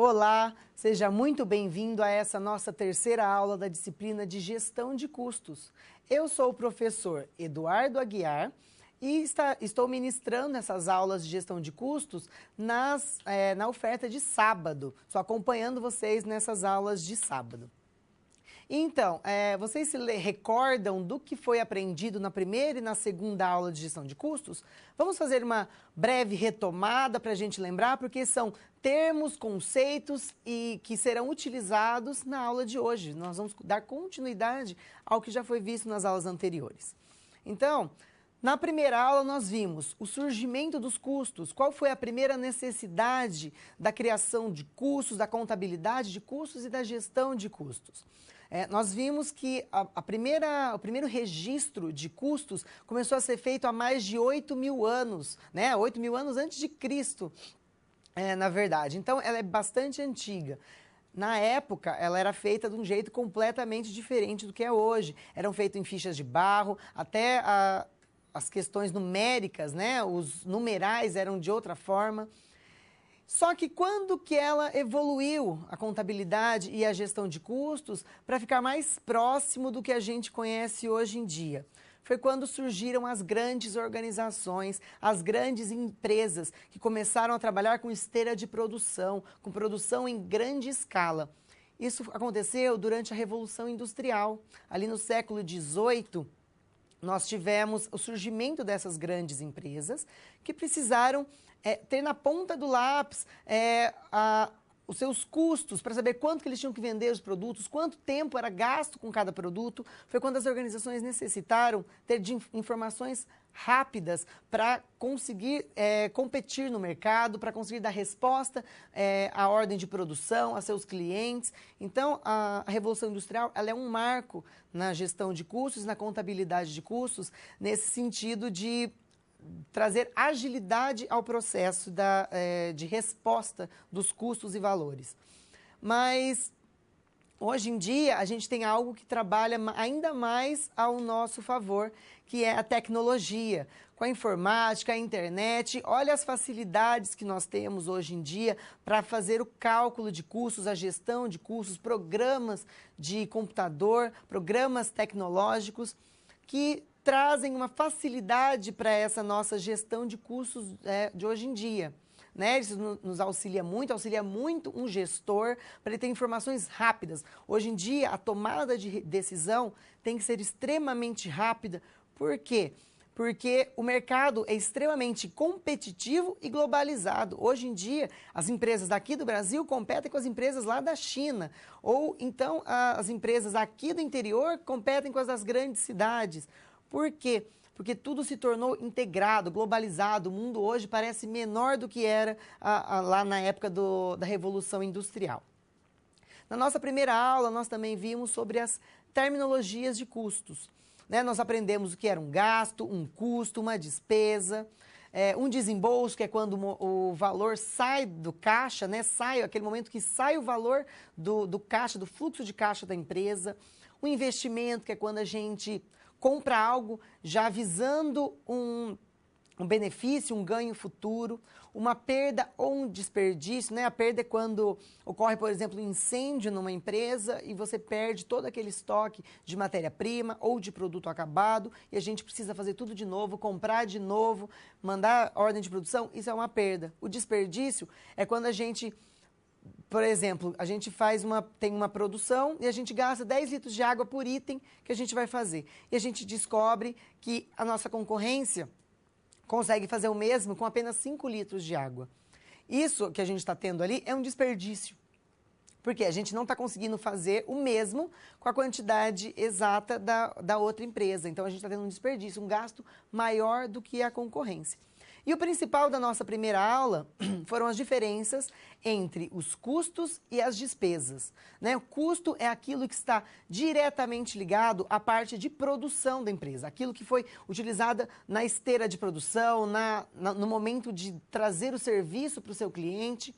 Olá, seja muito bem-vindo a essa nossa terceira aula da disciplina de Gestão de Custos. Eu sou o professor Eduardo Aguiar e estou ministrando essas aulas de Gestão de Custos na oferta de sábado. Estou acompanhando vocês nessas aulas de sábado. Então, vocês se recordam do que foi aprendido na primeira e na segunda aula de gestão de custos? Vamos fazer uma breve retomada para a gente lembrar, porque são termos, conceitos que serão utilizados na aula de hoje. Nós vamos dar continuidade ao que já foi visto nas aulas anteriores. Então, na primeira aula nós vimos o surgimento dos custos, qual foi a primeira necessidade da criação de custos, da contabilidade de custos e da gestão de custos. Nós vimos que o primeiro registro de custos começou a ser feito há mais de 8.000 anos, né? 8.000 anos antes de Cristo, na verdade. Então, ela é bastante antiga. Na época, ela era feita de um jeito completamente diferente do que é hoje. Eram feitos em fichas de barro, até as questões numéricas, né? Os numerais eram de outra forma. Só que quando que ela evoluiu, a contabilidade e a gestão de custos, para ficar mais próximo do que a gente conhece hoje em dia? Foi quando surgiram as grandes organizações, as grandes empresas que começaram a trabalhar com esteira de produção, com produção em grande escala. Isso aconteceu durante a Revolução Industrial. Ali no século XVIII, nós tivemos o surgimento dessas grandes empresas que precisaram ter na ponta do lápis os seus custos para saber quanto que eles tinham que vender os produtos, quanto tempo era gasto com cada produto. Foi quando as organizações necessitaram ter informações rápidas para conseguir competir no mercado, para conseguir dar resposta à ordem de produção, a seus clientes. Então, a Revolução Industrial ela é um marco na gestão de custos, na contabilidade de custos, nesse sentido de trazer agilidade ao processo de resposta dos custos e valores. Mas, hoje em dia, a gente tem algo que trabalha ainda mais ao nosso favor, que é a tecnologia. Com a informática, a internet, olha as facilidades que nós temos hoje em dia para fazer o cálculo de custos, a gestão de custos, programas de computador, programas tecnológicos que trazem uma facilidade para essa nossa gestão de custos de hoje em dia. Né? Isso nos auxilia muito um gestor para ele ter informações rápidas. Hoje em dia, a tomada de decisão tem que ser extremamente rápida. Por quê? Porque o mercado é extremamente competitivo e globalizado. Hoje em dia, as empresas daqui do Brasil competem com as empresas lá da China. Ou então, as empresas aqui do interior competem com as das grandes cidades. Por quê? Porque tudo se tornou integrado, globalizado. O mundo hoje parece menor do que era lá na época da Revolução Industrial. Na nossa primeira aula, nós também vimos sobre as terminologias de custos. Né? Nós aprendemos o que era um gasto, um custo, uma despesa, um desembolso, que é quando o valor sai do caixa, né? Aquele momento que sai o valor do caixa, do fluxo de caixa da empresa. O investimento, que é quando a gente compra algo já visando um benefício, um ganho futuro, uma perda ou um desperdício, né? A perda é quando ocorre, por exemplo, um incêndio numa empresa e você perde todo aquele estoque de matéria-prima ou de produto acabado e a gente precisa fazer tudo de novo, comprar de novo, mandar ordem de produção, isso é uma perda. O desperdício é quando a gente, por exemplo, a gente tem uma produção e a gente gasta 10 litros de água por item que a gente vai fazer. E a gente descobre que a nossa concorrência consegue fazer o mesmo com apenas 5 litros de água. Isso que a gente está tendo ali é um desperdício. Porque a gente não está conseguindo fazer o mesmo com a quantidade exata da outra empresa. Então, a gente está tendo um desperdício, um gasto maior do que a concorrência. E o principal da nossa primeira aula foram as diferenças entre os custos e as despesas. Né? O custo é aquilo que está diretamente ligado à parte de produção da empresa, aquilo que foi utilizado na esteira de produção, no momento de trazer o serviço para o seu cliente.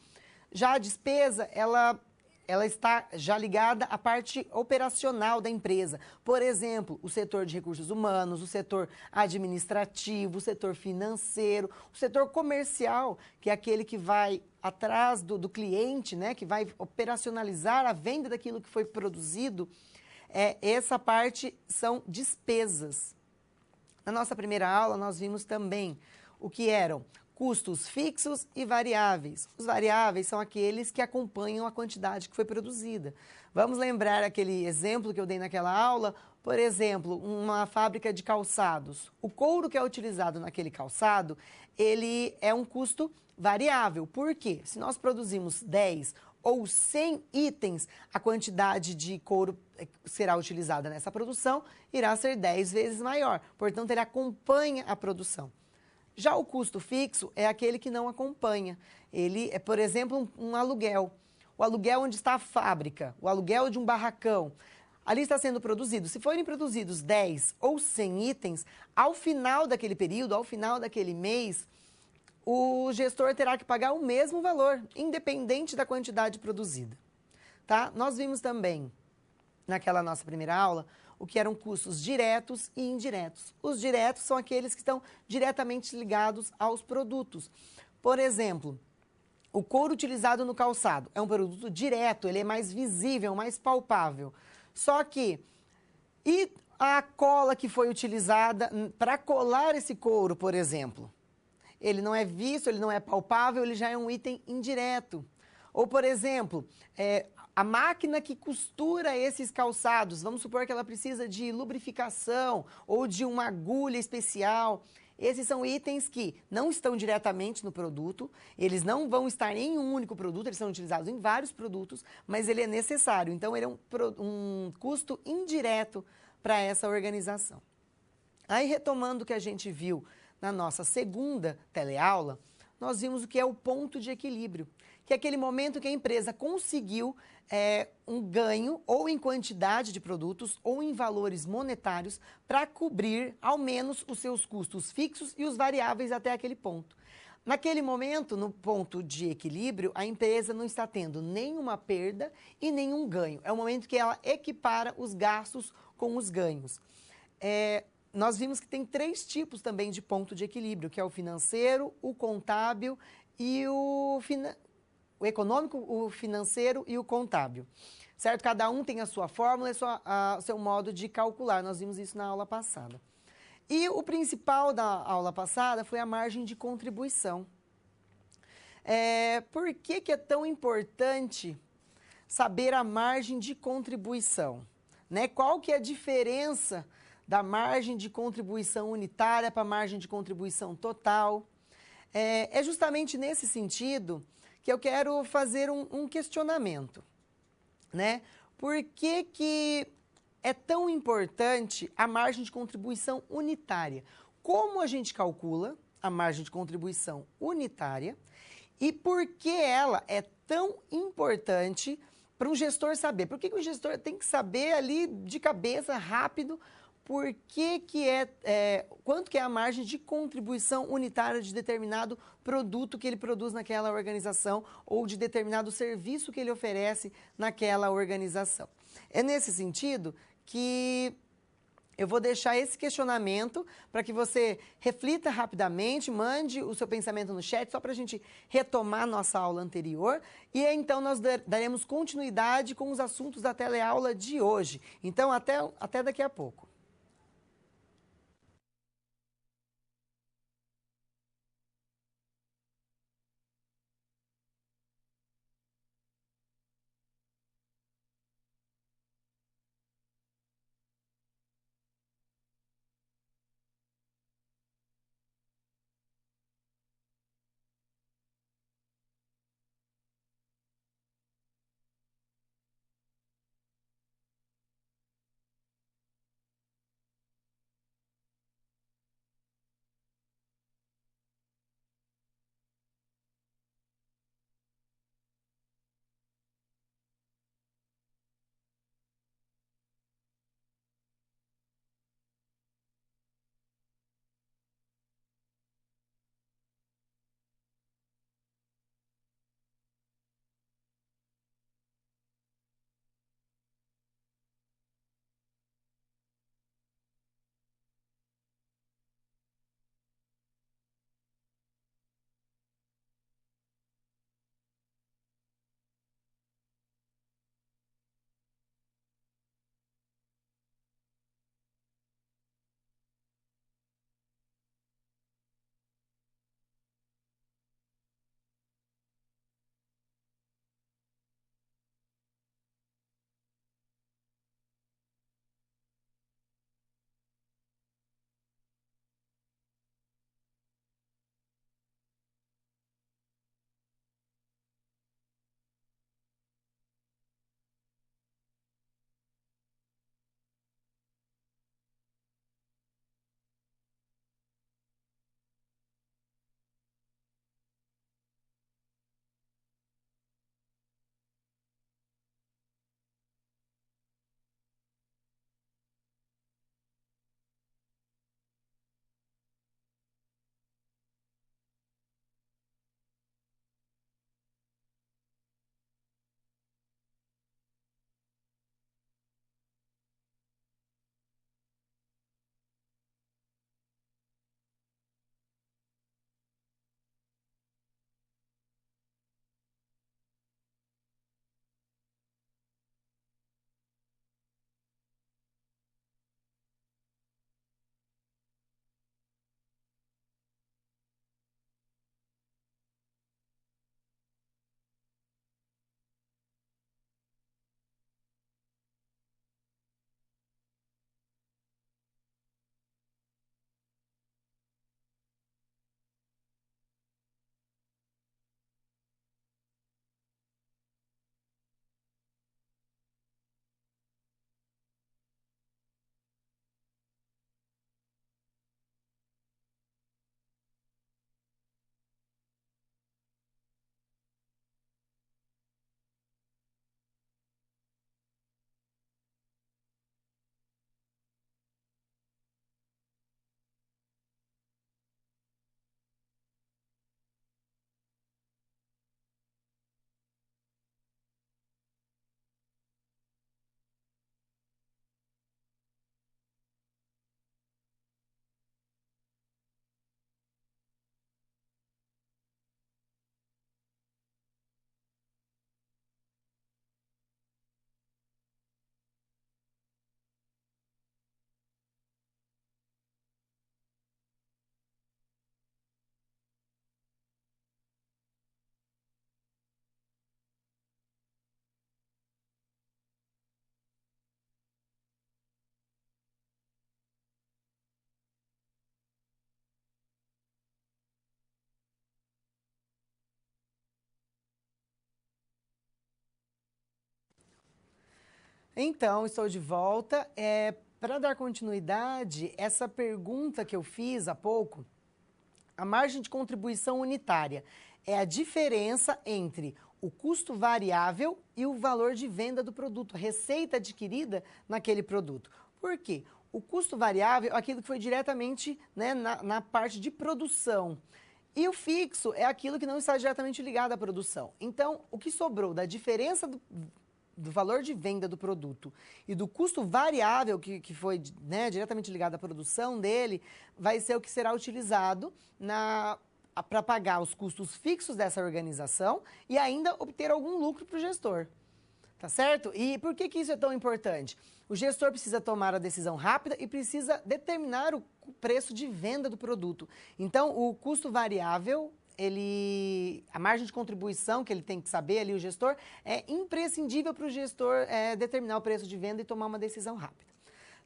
Já a despesa, ela ela está já ligada à parte operacional da empresa. Por exemplo, o setor de recursos humanos, o setor administrativo, o setor financeiro, o setor comercial, que é aquele que vai atrás do cliente, né, que vai operacionalizar a venda daquilo que foi produzido. Essa parte são despesas. Na nossa primeira aula, nós vimos também o que eram custos fixos e variáveis. Os variáveis são aqueles que acompanham a quantidade que foi produzida. Vamos lembrar aquele exemplo que eu dei naquela aula? Por exemplo, uma fábrica de calçados. O couro que é utilizado naquele calçado, ele é um custo variável. Por quê? Se nós produzimos 10 ou 100 itens, a quantidade de couro será utilizada nessa produção irá ser 10 vezes maior. Portanto, ele acompanha a produção. Já o custo fixo é aquele que não acompanha. Ele é, por exemplo, um aluguel. O aluguel onde está a fábrica, o aluguel de um barracão. Ali está sendo produzido. Se forem produzidos 10 ou 100 itens, ao final daquele período, ao final daquele mês, o gestor terá que pagar o mesmo valor, independente da quantidade produzida. Tá? Nós vimos também, naquela nossa primeira aula, o que eram custos diretos e indiretos. Os diretos são aqueles que estão diretamente ligados aos produtos. Por exemplo, o couro utilizado no calçado é um produto direto, ele é mais visível, mais palpável. Só que, e a cola que foi utilizada para colar esse couro, por exemplo? Ele não é visto, ele não é palpável, ele já é um item indireto. Ou, por exemplo, a máquina que costura esses calçados, vamos supor que ela precisa de lubrificação ou de uma agulha especial. Esses são itens que não estão diretamente no produto, eles não vão estar em um único produto, eles são utilizados em vários produtos, mas ele é necessário. Então, ele é um custo indireto para essa organização. Aí, retomando o que a gente viu na nossa segunda teleaula, nós vimos o que é o ponto de equilíbrio, que é aquele momento que a empresa conseguiu um ganho ou em quantidade de produtos ou em valores monetários para cobrir ao menos os seus custos fixos e os variáveis até aquele ponto. Naquele momento, no ponto de equilíbrio, a empresa não está tendo nenhuma perda e nenhum ganho. É o momento que ela equipara os gastos com os ganhos. Nós vimos que tem 3 tipos também de ponto de equilíbrio, que é o financeiro, o contábil e o econômico, o financeiro e o contábil. Certo? Cada um tem a sua fórmula e o seu modo de calcular. Nós vimos isso na aula passada. E o principal da aula passada foi a margem de contribuição. Por que é tão importante saber a margem de contribuição? Né? Qual que é a diferença da margem de contribuição unitária para a margem de contribuição total? É justamente nesse sentido que eu quero fazer um questionamento, né? Por que é tão importante a margem de contribuição unitária? Como a gente calcula a margem de contribuição unitária e por que ela é tão importante para um gestor saber? Por que o gestor tem que saber ali de cabeça, rápido, quanto que é a margem de contribuição unitária de determinado produto que ele produz naquela organização ou de determinado serviço que ele oferece naquela organização. É nesse sentido que eu vou deixar esse questionamento para que você reflita rapidamente, mande o seu pensamento no chat, só para a gente retomar nossa aula anterior. E então nós daremos continuidade com os assuntos da teleaula de hoje. Então, até daqui a pouco. Então, estou de volta. Para dar continuidade, essa pergunta que eu fiz há pouco, a margem de contribuição unitária é a diferença entre o custo variável e o valor de venda do produto, a receita adquirida naquele produto. Por quê? O custo variável é aquilo que foi diretamente, né, na parte de produção. E o fixo é aquilo que não está diretamente ligado à produção. Então, o que sobrou da diferença do valor de venda do produto e do custo variável que foi, né, diretamente ligado à produção dele, vai ser o que será utilizado para pagar os custos fixos dessa organização e ainda obter algum lucro para o gestor. Tá certo? E por que isso é tão importante? O gestor precisa tomar a decisão rápida e precisa determinar o preço de venda do produto. Então, o custo variável, a margem de contribuição que ele tem que saber ali, o gestor, é imprescindível para o gestor determinar o preço de venda e tomar uma decisão rápida.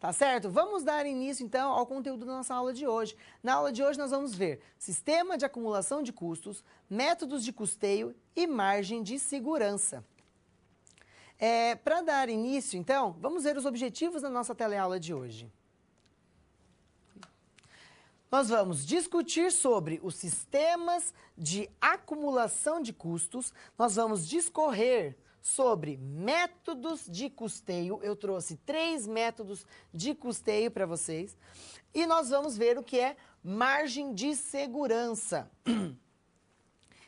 Tá certo? Vamos dar início, então, ao conteúdo da nossa aula de hoje. Na aula de hoje, nós vamos ver sistema de acumulação de custos, métodos de custeio e margem de segurança. Para dar início, então, vamos ver os objetivos da nossa teleaula de hoje. Nós vamos discutir sobre os sistemas de acumulação de custos, nós vamos discorrer sobre métodos de custeio. Eu trouxe 3 métodos de custeio para vocês. E nós vamos ver o que é margem de segurança.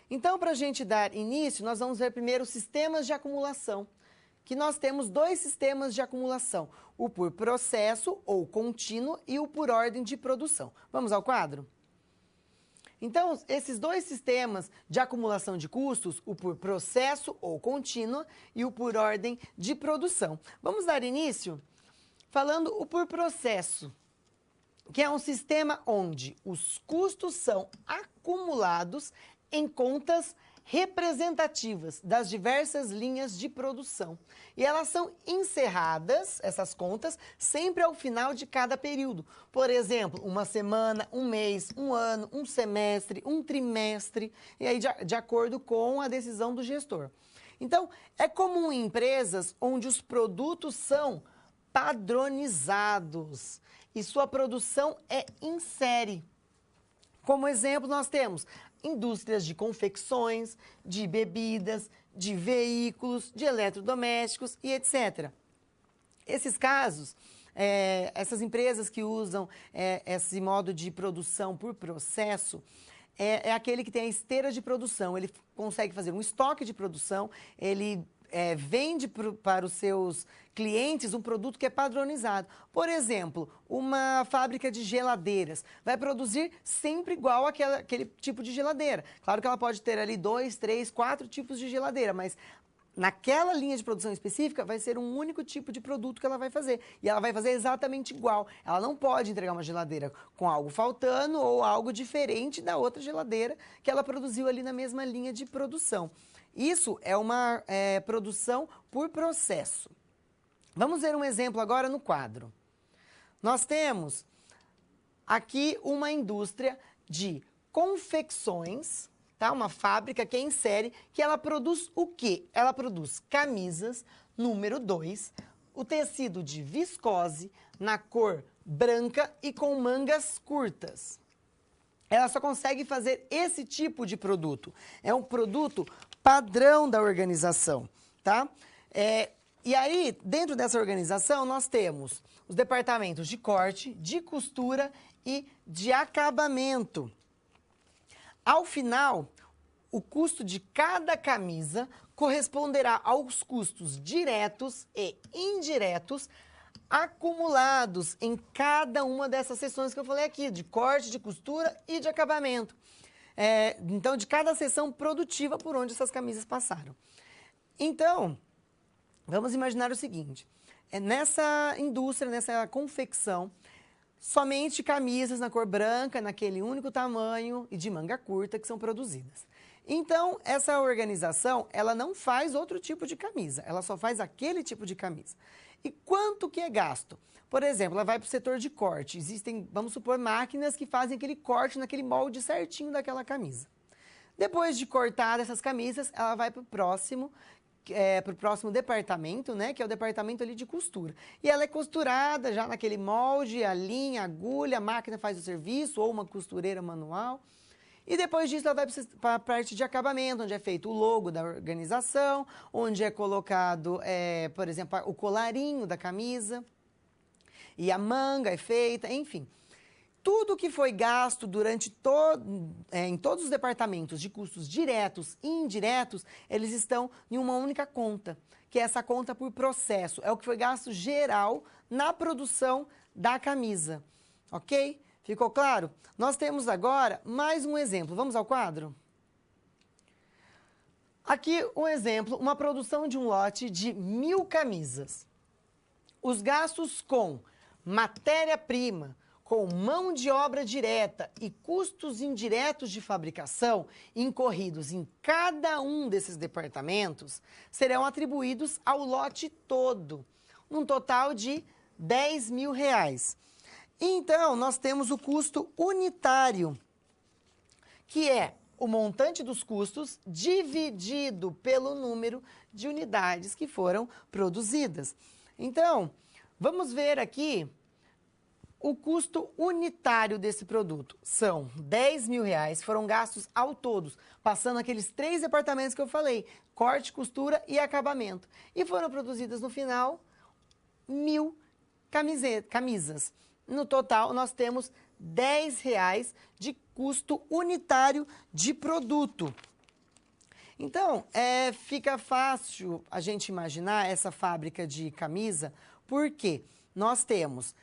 Então, para a gente dar início, nós vamos ver primeiro os sistemas de acumulação. Que nós temos 2 sistemas de acumulação, o por processo ou contínuo e o por ordem de produção. Vamos ao quadro? Então, esses 2 sistemas de acumulação de custos, o por processo ou contínuo e o por ordem de produção. Vamos dar início falando o por processo, que é um sistema onde os custos são acumulados em contas representativas das diversas linhas de produção. E elas são encerradas, essas contas, sempre ao final de cada período. Por exemplo, uma semana, um mês, um ano, um semestre, um trimestre, e aí de acordo com a decisão do gestor. Então, é comum em empresas onde os produtos são padronizados e sua produção é em série. Como exemplo, nós temos indústrias de confecções, de bebidas, de veículos, de eletrodomésticos e etc. Esses casos, essas empresas que usam esse modo de produção por processo, é aquele que tem a esteira de produção. Ele consegue fazer um estoque de produção, ele vende para os seus clientes um produto que é padronizado. Por exemplo, uma fábrica de geladeiras vai produzir sempre igual aquele tipo de geladeira. Claro que ela pode ter ali 2, 3, 4 tipos de geladeira, mas naquela linha de produção específica vai ser um único tipo de produto que ela vai fazer. E ela vai fazer exatamente igual. Ela não pode entregar uma geladeira com algo faltando ou algo diferente da outra geladeira que ela produziu ali na mesma linha de produção. Isso é uma produção por processo. Vamos ver um exemplo agora no quadro. Nós temos aqui uma indústria de confecções, tá? Uma fábrica que é em série, que ela produz o quê? Ela produz camisas, número 2, o tecido de viscose, na cor branca e com mangas curtas. Ela só consegue fazer esse tipo de produto. É um produto padrão da organização, tá? E aí, dentro dessa organização, nós temos os departamentos de corte, de costura e de acabamento. Ao final, o custo de cada camisa corresponderá aos custos diretos e indiretos acumulados em cada uma dessas seções que eu falei aqui, de corte, de costura e de acabamento. Então, de cada seção produtiva por onde essas camisas passaram. Então, vamos imaginar o seguinte, nessa indústria, nessa confecção, somente camisas na cor branca, naquele único tamanho e de manga curta que são produzidas. Então, essa organização, ela não faz outro tipo de camisa, ela só faz aquele tipo de camisa. E quanto que é gasto? Por exemplo, ela vai para o setor de corte. Existem, vamos supor, máquinas que fazem aquele corte naquele molde certinho daquela camisa. Depois de cortar essas camisas, ela vai para o próximo, para o próximo departamento, né? Que é o departamento ali de costura. E ela é costurada já naquele molde, a linha, a agulha, a máquina faz o serviço, ou uma costureira manual. E depois disso ela vai para a parte de acabamento, onde é feito o logo da organização, onde é colocado, por exemplo, o colarinho da camisa, e a manga é feita, enfim. Tudo que foi gasto durante em todos os departamentos de custos diretos e indiretos, eles estão em uma única conta, que é essa conta por processo. É o que foi gasto geral na produção da camisa, ok? Ficou claro? Nós temos agora mais um exemplo. Vamos ao quadro? Aqui um exemplo, uma produção de um lote de 1000 camisas. Os gastos com matéria-prima, com mão de obra direta e custos indiretos de fabricação incorridos em cada um desses departamentos serão atribuídos ao lote todo, num total de R$10.000. Então, nós temos o custo unitário, que é o montante dos custos dividido pelo número de unidades que foram produzidas. Então, vamos ver aqui o custo unitário desse produto. São R$10.000, foram gastos ao todo, passando aqueles 3 departamentos que eu falei, corte, costura e acabamento. E foram produzidas no final 1000 camisas. No total, nós temos R$10 de custo unitário de produto. Então, fica fácil a gente imaginar essa fábrica de camisa, porque nós temos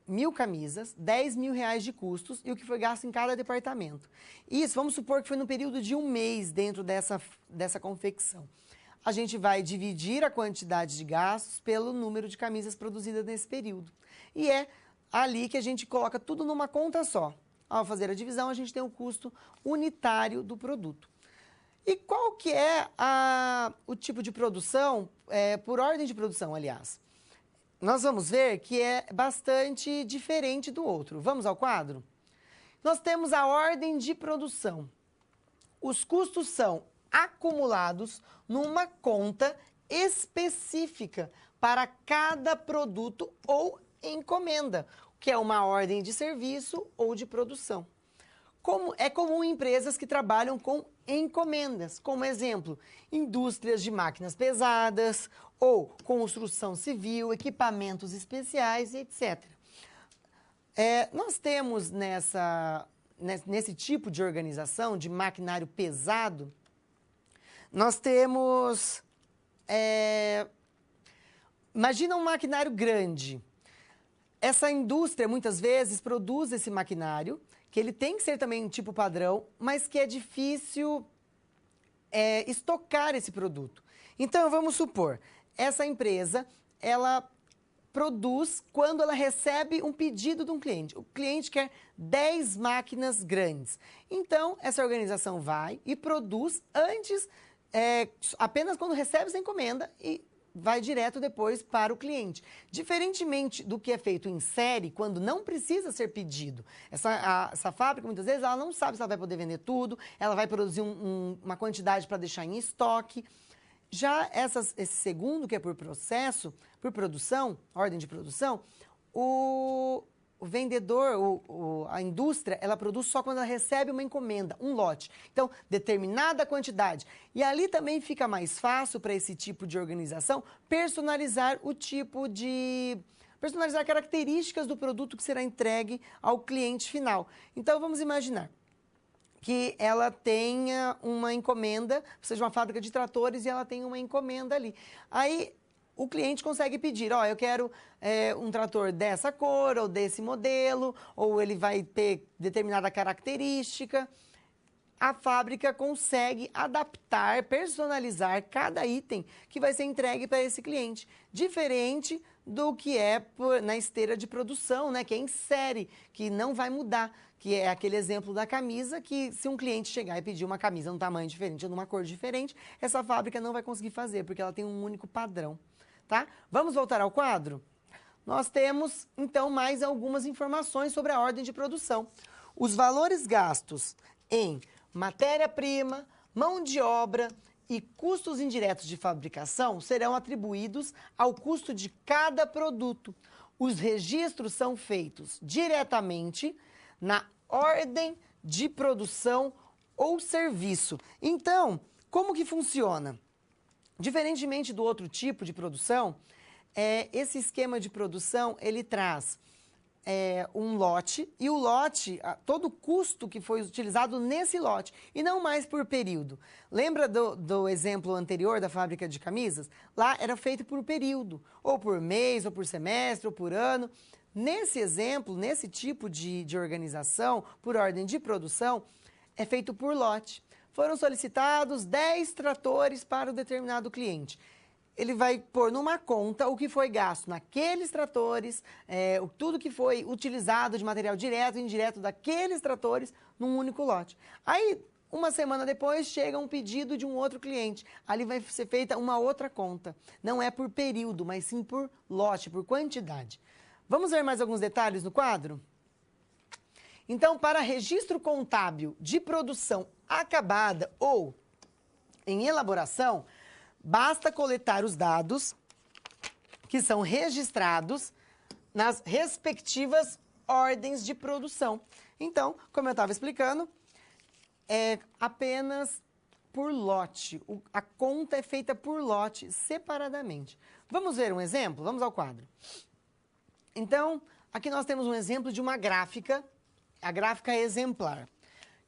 1000 camisas, R$10.000 de custos e o que foi gasto em cada departamento. Isso, vamos supor que foi no período de um mês dentro dessa confecção. A gente vai dividir a quantidade de gastos pelo número de camisas produzidas nesse período. E é ali que a gente coloca tudo numa conta só. Ao fazer a divisão, a gente tem o custo unitário do produto. E qual que é o tipo de produção, por ordem de produção, aliás? Nós vamos ver que é bastante diferente do outro. Vamos ao quadro? Nós temos a ordem de produção. Os custos são acumulados numa conta específica para cada produto ou encomenda, que é uma ordem de serviço ou de produção. É comum em empresas que trabalham com encomendas, como exemplo, indústrias de máquinas pesadas ou construção civil, equipamentos especiais, etc. Nós temos nesse tipo de organização de maquinário pesado, nós temos... imagina um maquinário grande. Essa indústria, muitas vezes, produz esse maquinário, que ele tem que ser também um tipo padrão, mas que é difícil estocar esse produto. Então, vamos supor, essa empresa, ela produz quando ela recebe um pedido de um cliente. O cliente quer 10 máquinas grandes. Então, essa organização vai e produz antes, apenas quando recebe essa encomenda e vai direto depois para o cliente. Diferentemente do que é feito em série, quando não precisa ser pedido. Essa fábrica, muitas vezes, ela não sabe se ela vai poder vender tudo, ela vai produzir uma quantidade para deixar em estoque. Já esse segundo, que é por processo, por produção, ordem de produção, o vendedor, a indústria, ela produz só quando ela recebe uma encomenda, um lote. Então, determinada quantidade. E ali também fica mais fácil para esse tipo de organização personalizar personalizar características do produto que será entregue ao cliente final. Então, vamos imaginar que ela tenha uma encomenda, seja uma fábrica de tratores e ela tem uma encomenda ali. Aí, o cliente consegue pedir, eu quero um trator dessa cor ou desse modelo, ou ele vai ter determinada característica. A fábrica consegue adaptar, personalizar cada item que vai ser entregue para esse cliente. Diferente do que na esteira de produção, né, que é em série, que não vai mudar. Que é aquele exemplo da camisa, que se um cliente chegar e pedir uma camisa num tamanho diferente ou numa cor diferente, essa fábrica não vai conseguir fazer, porque ela tem um único padrão. Tá? Vamos voltar ao quadro? Nós temos, então, mais algumas informações sobre a ordem de produção. Os valores gastos em matéria-prima, mão de obra e custos indiretos de fabricação serão atribuídos ao custo de cada produto. Os registros são feitos diretamente na ordem de produção ou serviço. Então, como que funciona? Diferentemente do outro tipo de produção, esse esquema de produção, ele traz um lote, e o lote, todo o custo que foi utilizado nesse lote, e não mais por período. Lembra do exemplo anterior da fábrica de camisas? Lá era feito por período, ou por mês, ou por semestre, ou por ano. Nesse exemplo, nesse tipo de organização, por ordem de produção, é feito por lote. Foram solicitados 10 tratores para o determinado cliente. Ele vai pôr numa conta o que foi gasto naqueles tratores, tudo que foi utilizado de material direto e indireto daqueles tratores num único lote. Aí, uma semana depois, chega um pedido de um outro cliente. Ali vai ser feita uma outra conta. Não é por período, mas sim por lote, por quantidade. Vamos ver mais alguns detalhes no quadro? Então, para registro contábil de produção acabada ou em elaboração, basta coletar os dados que são registrados nas respectivas ordens de produção. Então, como eu estava explicando, é apenas por lote. A conta é feita por lote, separadamente. Vamos ver um exemplo? Vamos ao quadro. Então, aqui nós temos um exemplo de uma gráfica, a gráfica exemplar,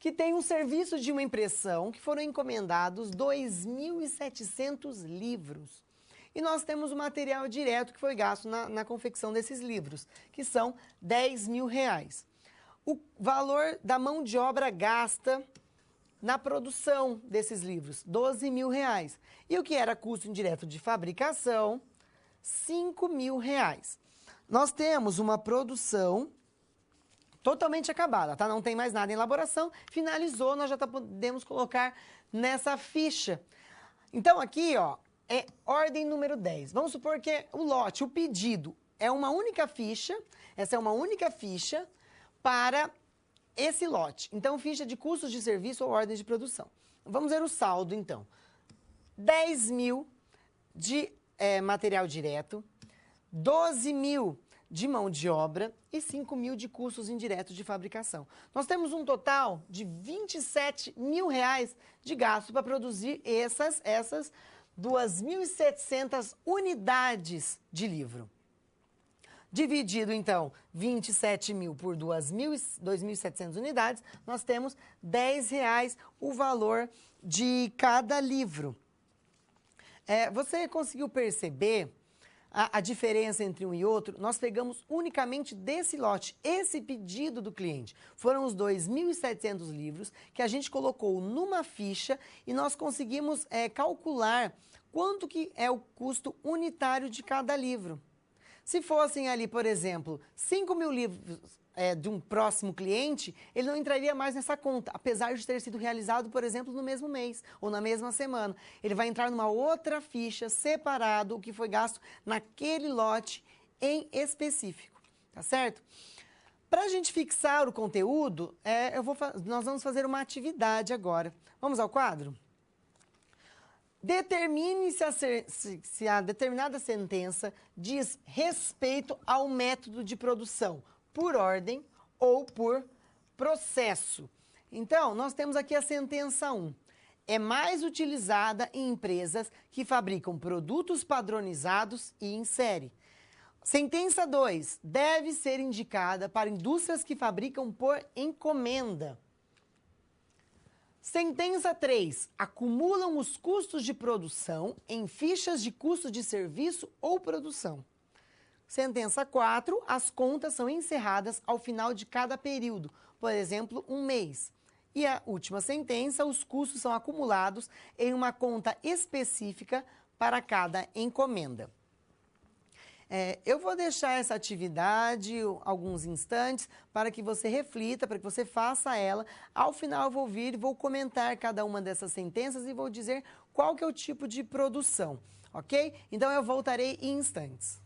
que tem um serviço de uma impressão que foram encomendados 2.700 livros. E nós temos o material direto que foi gasto na confecção desses livros, que são R$10.000. O valor da mão de obra gasta na produção desses livros, R$12.000. E o que era custo indireto de fabricação, R$5.000. Nós temos uma produção totalmente acabada, tá? Não tem mais nada em elaboração, finalizou, nós já podemos colocar nessa ficha. Então, aqui, ó, é ordem número 10. Vamos supor que o lote, o pedido, é uma única ficha, essa é uma única ficha para esse lote. Então, ficha de custos de serviço ou ordem de produção. Vamos ver o saldo, então. 10.000 de material direto, 12.000 de mão de obra e 5.000 de custos indiretos de fabricação. Nós temos um total de R$27.000 de gasto para produzir essas 2.700 unidades de livro. Dividido, então, 27.000 por 2.700 unidades, nós temos R$10 o valor de cada livro. Você conseguiu perceber a diferença entre um e outro? Nós pegamos unicamente desse lote, esse pedido do cliente. Foram os 2.700 livros que a gente colocou numa ficha e nós conseguimos calcular quanto que é o custo unitário de cada livro. Se fossem ali, por exemplo, 5.000 livros de um próximo cliente, ele não entraria mais nessa conta, apesar de ter sido realizado, por exemplo, no mesmo mês ou na mesma semana. Ele vai entrar numa outra ficha, separado, o que foi gasto naquele lote em específico, tá certo? Para a gente fixar o conteúdo, nós vamos fazer uma atividade agora. Vamos ao quadro? Determine se a determinada sentença diz respeito ao método de produção, por ordem ou por processo. Então, nós temos aqui a sentença 1. É mais utilizada em empresas que fabricam produtos padronizados e em série. Sentença 2. Deve ser indicada para indústrias que fabricam por encomenda. Sentença 3. Acumulam os custos de produção em fichas de custo de serviço ou produção. Sentença 4. As contas são encerradas ao final de cada período, por exemplo, um mês. E a última sentença, os custos são acumulados em uma conta específica para cada encomenda. Eu vou deixar essa atividade alguns instantes para que você reflita, para que você faça ela. Ao final eu vou vir e vou comentar cada uma dessas sentenças e vou dizer qual que é o tipo de produção, ok? Então eu voltarei em instantes.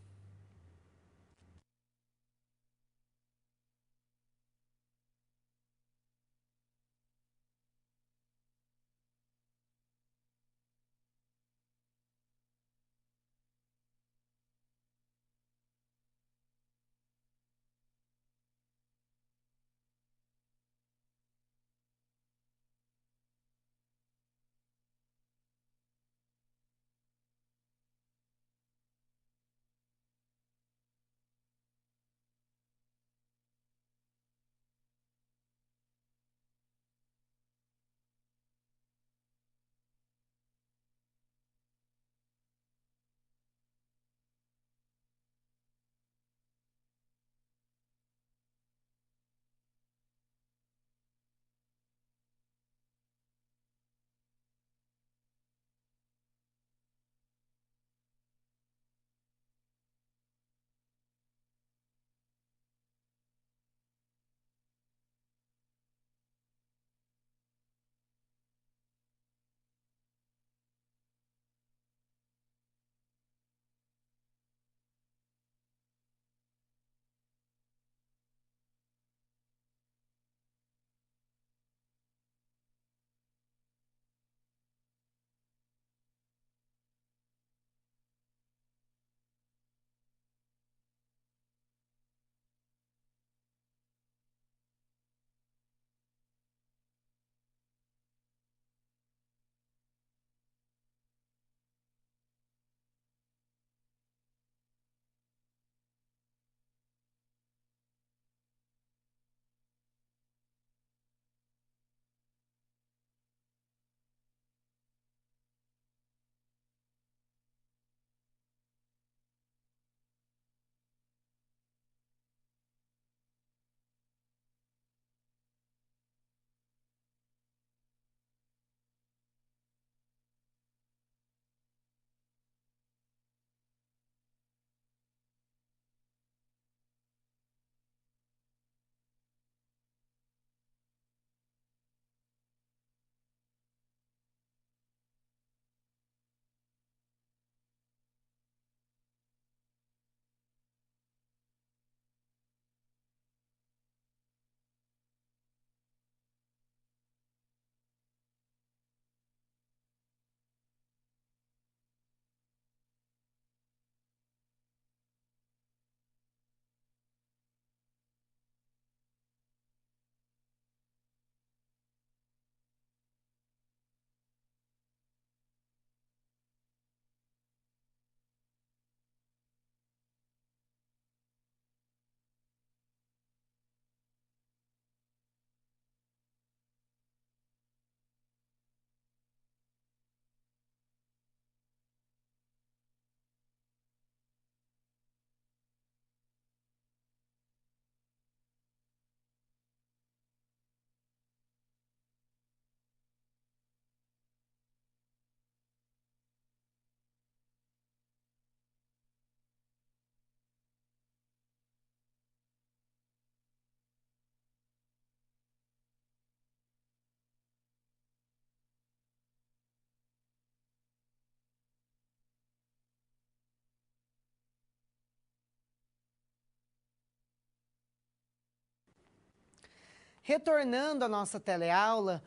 retornando à nossa teleaula,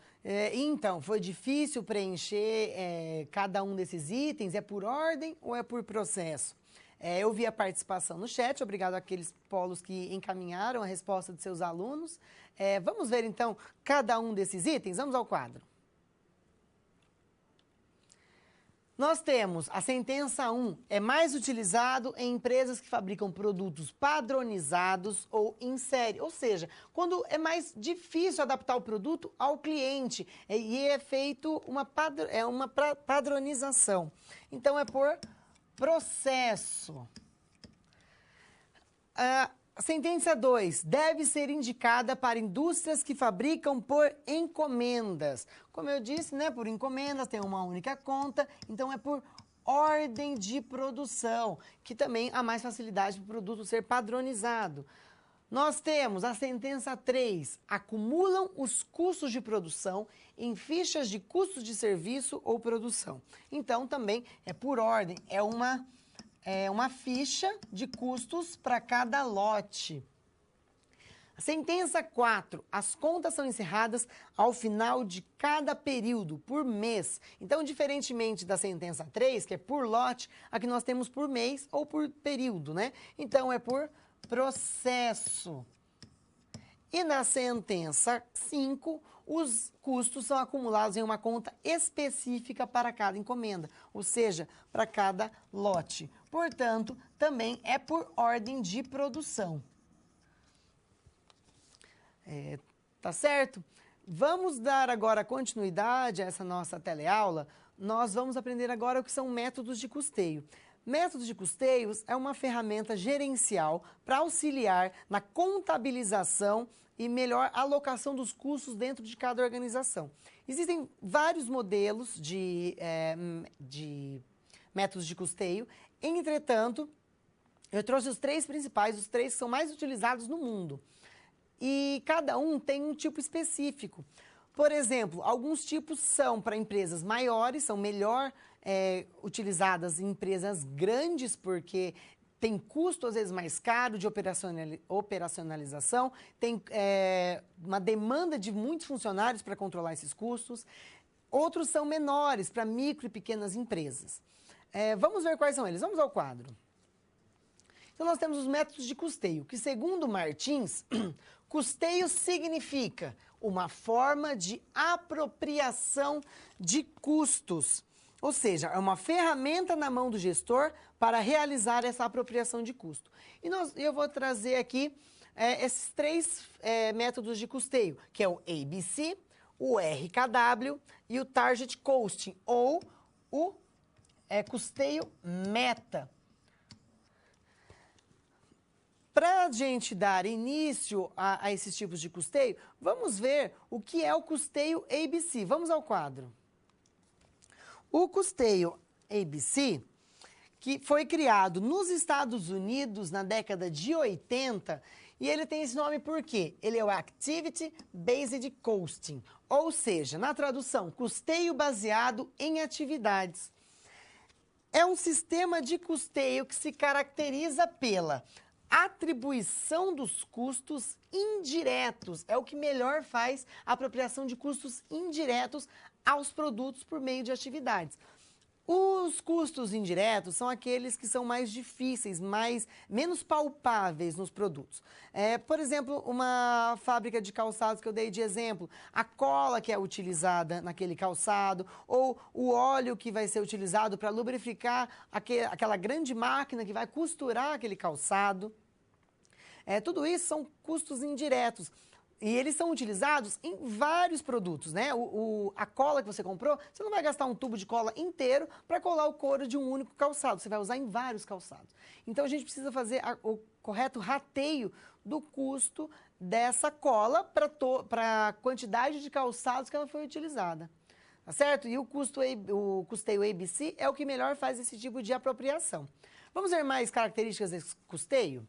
então, foi difícil preencher cada um desses itens? É por ordem ou é por processo? Eu vi a participação no chat, obrigado àqueles polos que encaminharam a resposta de seus alunos. Vamos ver, então, cada um desses itens? Vamos ao quadro. Nós temos a sentença 1, é mais utilizado em empresas que fabricam produtos padronizados ou em série. Ou seja, quando é mais difícil adaptar o produto ao cliente e é feito uma padronização. Então, é por processo. A sentença 2, deve ser indicada para indústrias que fabricam por encomendas. Como eu disse, né, por encomendas, tem uma única conta, então é por ordem de produção, que também há mais facilidade para o produto ser padronizado. Nós temos a sentença 3, acumulam os custos de produção em fichas de custos de serviço ou produção. Então, também é por ordem, é uma ficha de custos para cada lote. A sentença 4, as contas são encerradas ao final de cada período, por mês. Então, diferentemente da sentença 3, que é por lote, aqui nós temos por mês ou por período, né? Então, é por processo. E na sentença 5, os custos são acumulados em uma conta específica para cada encomenda, ou seja, para cada lote. Portanto, também é por ordem de produção. Tá certo? Vamos dar agora continuidade a essa nossa teleaula. Nós vamos aprender agora o que são métodos de custeio. Métodos de custeios é uma ferramenta gerencial para auxiliar na contabilização e melhor alocação dos custos dentro de cada organização. Existem vários modelos de métodos de custeio, entretanto, eu trouxe os 3 principais, os 3 que são mais utilizados no mundo. E cada um tem um tipo específico. Por exemplo, alguns tipos são para empresas maiores, são melhor utilizadas em empresas grandes, porque tem custo, às vezes, mais caro de operacionalização, tem uma demanda de muitos funcionários para controlar esses custos. Outros são menores, para micro e pequenas empresas. Vamos ver quais são eles. Vamos ao quadro. Então, nós temos os métodos de custeio, que, segundo Martins, custeio significa uma forma de apropriação de custos. Ou seja, é uma ferramenta na mão do gestor para realizar essa apropriação de custo. E eu vou trazer aqui esses 3 métodos de custeio, que é o ABC, o RKW e o Target Costing, ou o custeio meta. Para a gente dar início a esses tipos de custeio, vamos ver o que é o custeio ABC. Vamos ao quadro. O custeio ABC, que foi criado nos Estados Unidos na década de 80, e ele tem esse nome por quê? Ele é o Activity Based Costing, ou seja, na tradução, custeio baseado em atividades. É um sistema de custeio que se caracteriza pela atribuição dos custos indiretos. É o que melhor faz a apropriação de custos indiretos aos produtos por meio de atividades. Os custos indiretos são aqueles que são mais difíceis, menos palpáveis nos produtos. Por exemplo, uma fábrica de calçados que eu dei de exemplo, a cola que é utilizada naquele calçado, ou o óleo que vai ser utilizado para lubrificar aquela grande máquina que vai costurar aquele calçado. Tudo isso são custos indiretos. E eles são utilizados em vários produtos, né? A cola que você comprou, você não vai gastar um tubo de cola inteiro para colar o couro de um único calçado. Você vai usar em vários calçados. Então, a gente precisa fazer o correto rateio do custo dessa cola para a quantidade de calçados que ela foi utilizada. Tá certo? E o custeio ABC é o que melhor faz esse tipo de apropriação. Vamos ver mais características desse custeio?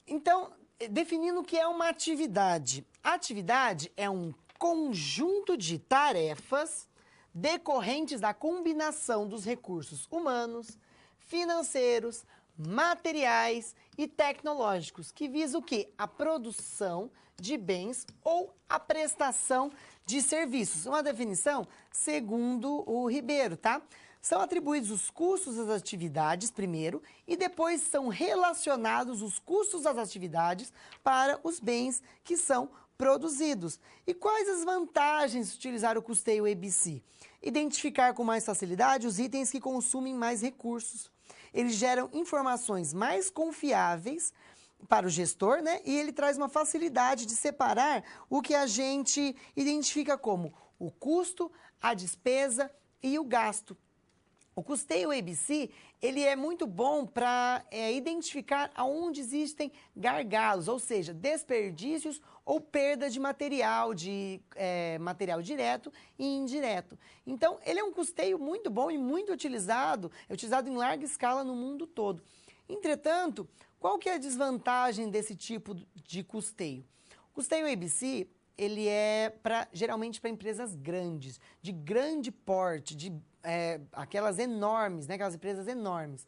Então, definindo o que é uma atividade. A atividade é um conjunto de tarefas decorrentes da combinação dos recursos humanos, financeiros, materiais e tecnológicos, que visa o quê? A produção de bens ou a prestação de serviços. Uma definição segundo o Ribeiro, tá? São atribuídos os custos das atividades primeiro e depois são relacionados os custos das atividades para os bens que são produzidos. E quais as vantagens de utilizar o custeio ABC? Identificar com mais facilidade os itens que consumem mais recursos. Eles geram informações mais confiáveis para o gestor, né? E ele traz uma facilidade de separar o que a gente identifica como o custo, a despesa e o gasto. O custeio ABC, ele é muito bom para identificar aonde existem gargalos, ou seja, desperdícios ou perda de material direto e indireto. Então, ele é um custeio muito bom e muito utilizado, é utilizado em larga escala no mundo todo. Entretanto, qual que é a desvantagem desse tipo de custeio? O custeio ABC, ele é geralmente para empresas grandes, de grande porte, aquelas enormes, né? Aquelas empresas enormes.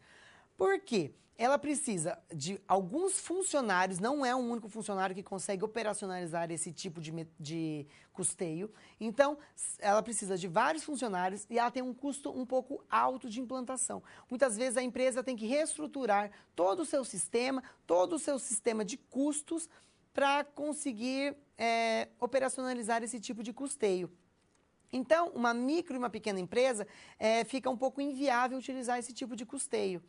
Por quê? Ela precisa de alguns funcionários, não é um único funcionário que consegue operacionalizar esse tipo de custeio. Então, ela precisa de vários funcionários e ela tem um custo um pouco alto de implantação. Muitas vezes a empresa tem que reestruturar todo o seu sistema de custos para conseguir operacionalizar esse tipo de custeio. Então, uma micro e uma pequena empresa fica um pouco inviável utilizar esse tipo de custeio,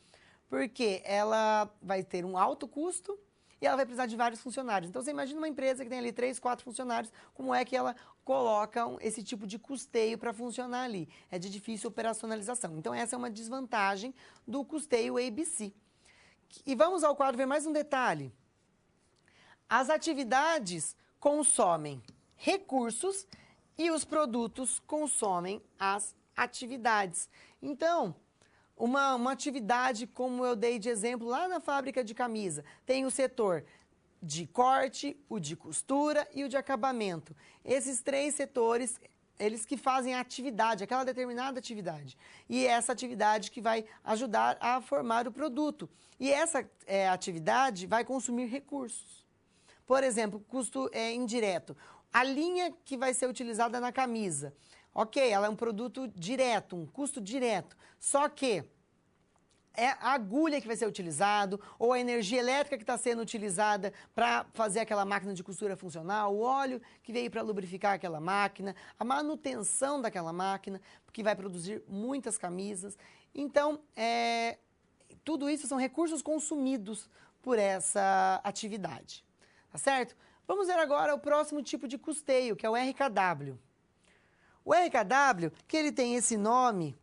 porque ela vai ter um alto custo e ela vai precisar de vários funcionários. Então, você imagina uma empresa que tem ali 3, 4 funcionários, como é que ela coloca esse tipo de custeio para funcionar ali? É de difícil operacionalização. Então, essa é uma desvantagem do custeio ABC. E vamos ao quadro ver mais um detalhe. As atividades consomem recursos e os produtos consomem as atividades. Então, uma atividade, como eu dei de exemplo lá na fábrica de camisa, tem o setor de corte, o de costura e o de acabamento. Esses 3 setores, eles que fazem a atividade, aquela determinada atividade. E essa atividade que vai ajudar a formar o produto. E essa atividade vai consumir recursos. Por exemplo, custo indireto. A linha que vai ser utilizada na camisa, ok, ela é um produto direto, um custo direto. Só que é a agulha que vai ser utilizado, ou a energia elétrica que está sendo utilizada para fazer aquela máquina de costura funcionar, o óleo que veio para lubrificar aquela máquina, a manutenção daquela máquina, que vai produzir muitas camisas. Então, tudo isso são recursos consumidos por essa atividade. Tá certo? Vamos ver agora o próximo tipo de custeio, que é o RKW. O RKW, que ele tem esse nome,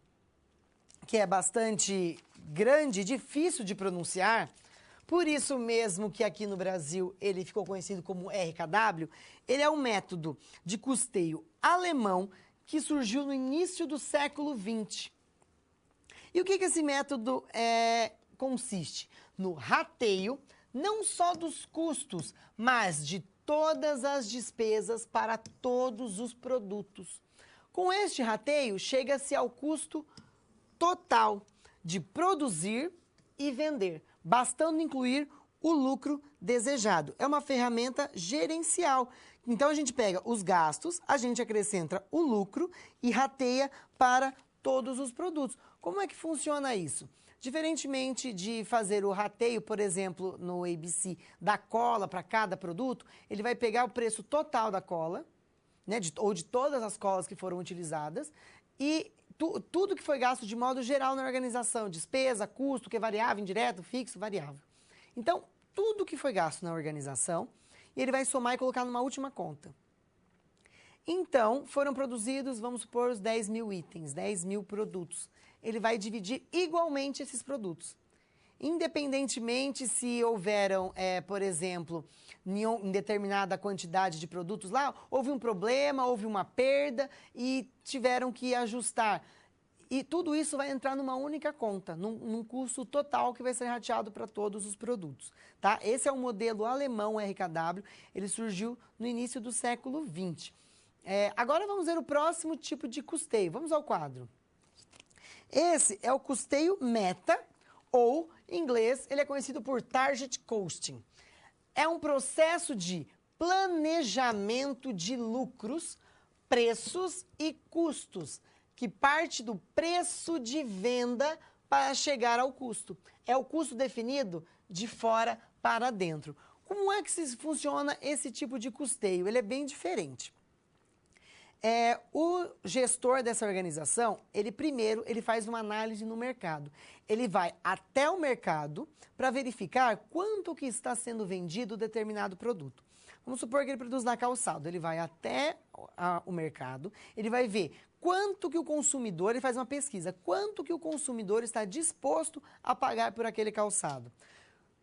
que é bastante grande e difícil de pronunciar, por isso mesmo que aqui no Brasil ele ficou conhecido como RKW, ele é um método de custeio alemão que surgiu no início do século XX. E o que esse método consiste? No rateio, não só dos custos, mas de todas as despesas para todos os produtos. Com este rateio, chega-se ao custo total de produzir e vender, bastando incluir o lucro desejado. É uma ferramenta gerencial. Então, a gente pega os gastos, a gente acrescenta o lucro e rateia para todos os produtos. Como é que funciona isso? Diferentemente de fazer o rateio, por exemplo, no ABC, da cola para cada produto, ele vai pegar o preço total da cola, né, ou de todas as colas que foram utilizadas, e tudo que foi gasto de modo geral na organização, despesa, custo, que é variável, indireto, fixo, variável. Então, tudo que foi gasto na organização, ele vai somar e colocar numa última conta. Então, foram produzidos, vamos supor, os 10 mil itens, 10 mil produtos. Ele vai dividir igualmente esses produtos. Independentemente se houveram, por exemplo, em determinada quantidade de produtos lá, houve um problema, houve uma perda e tiveram que ajustar. E tudo isso vai entrar numa única conta, num custo total que vai ser rateado para todos os produtos. Tá? Esse é o modelo alemão RKW, ele surgiu no início do século XX. Agora vamos ver o próximo tipo de custeio. Vamos ao quadro. Esse é o custeio meta, ou em inglês inglês, ele é conhecido por Target Costing. É um processo de planejamento de lucros, preços e custos, que parte do preço de venda para chegar ao custo. É o custo definido de fora para dentro. Como é que funciona esse tipo de custeio? Ele é bem diferente. O gestor dessa organização, primeiro faz uma análise no mercado. Ele vai até o mercado para verificar quanto que está sendo vendido determinado produto. Vamos supor que ele produz na calçado. Ele vai até o mercado, ele vai ver quanto que o consumidor, ele faz uma pesquisa, quanto que o consumidor está disposto a pagar por aquele calçado.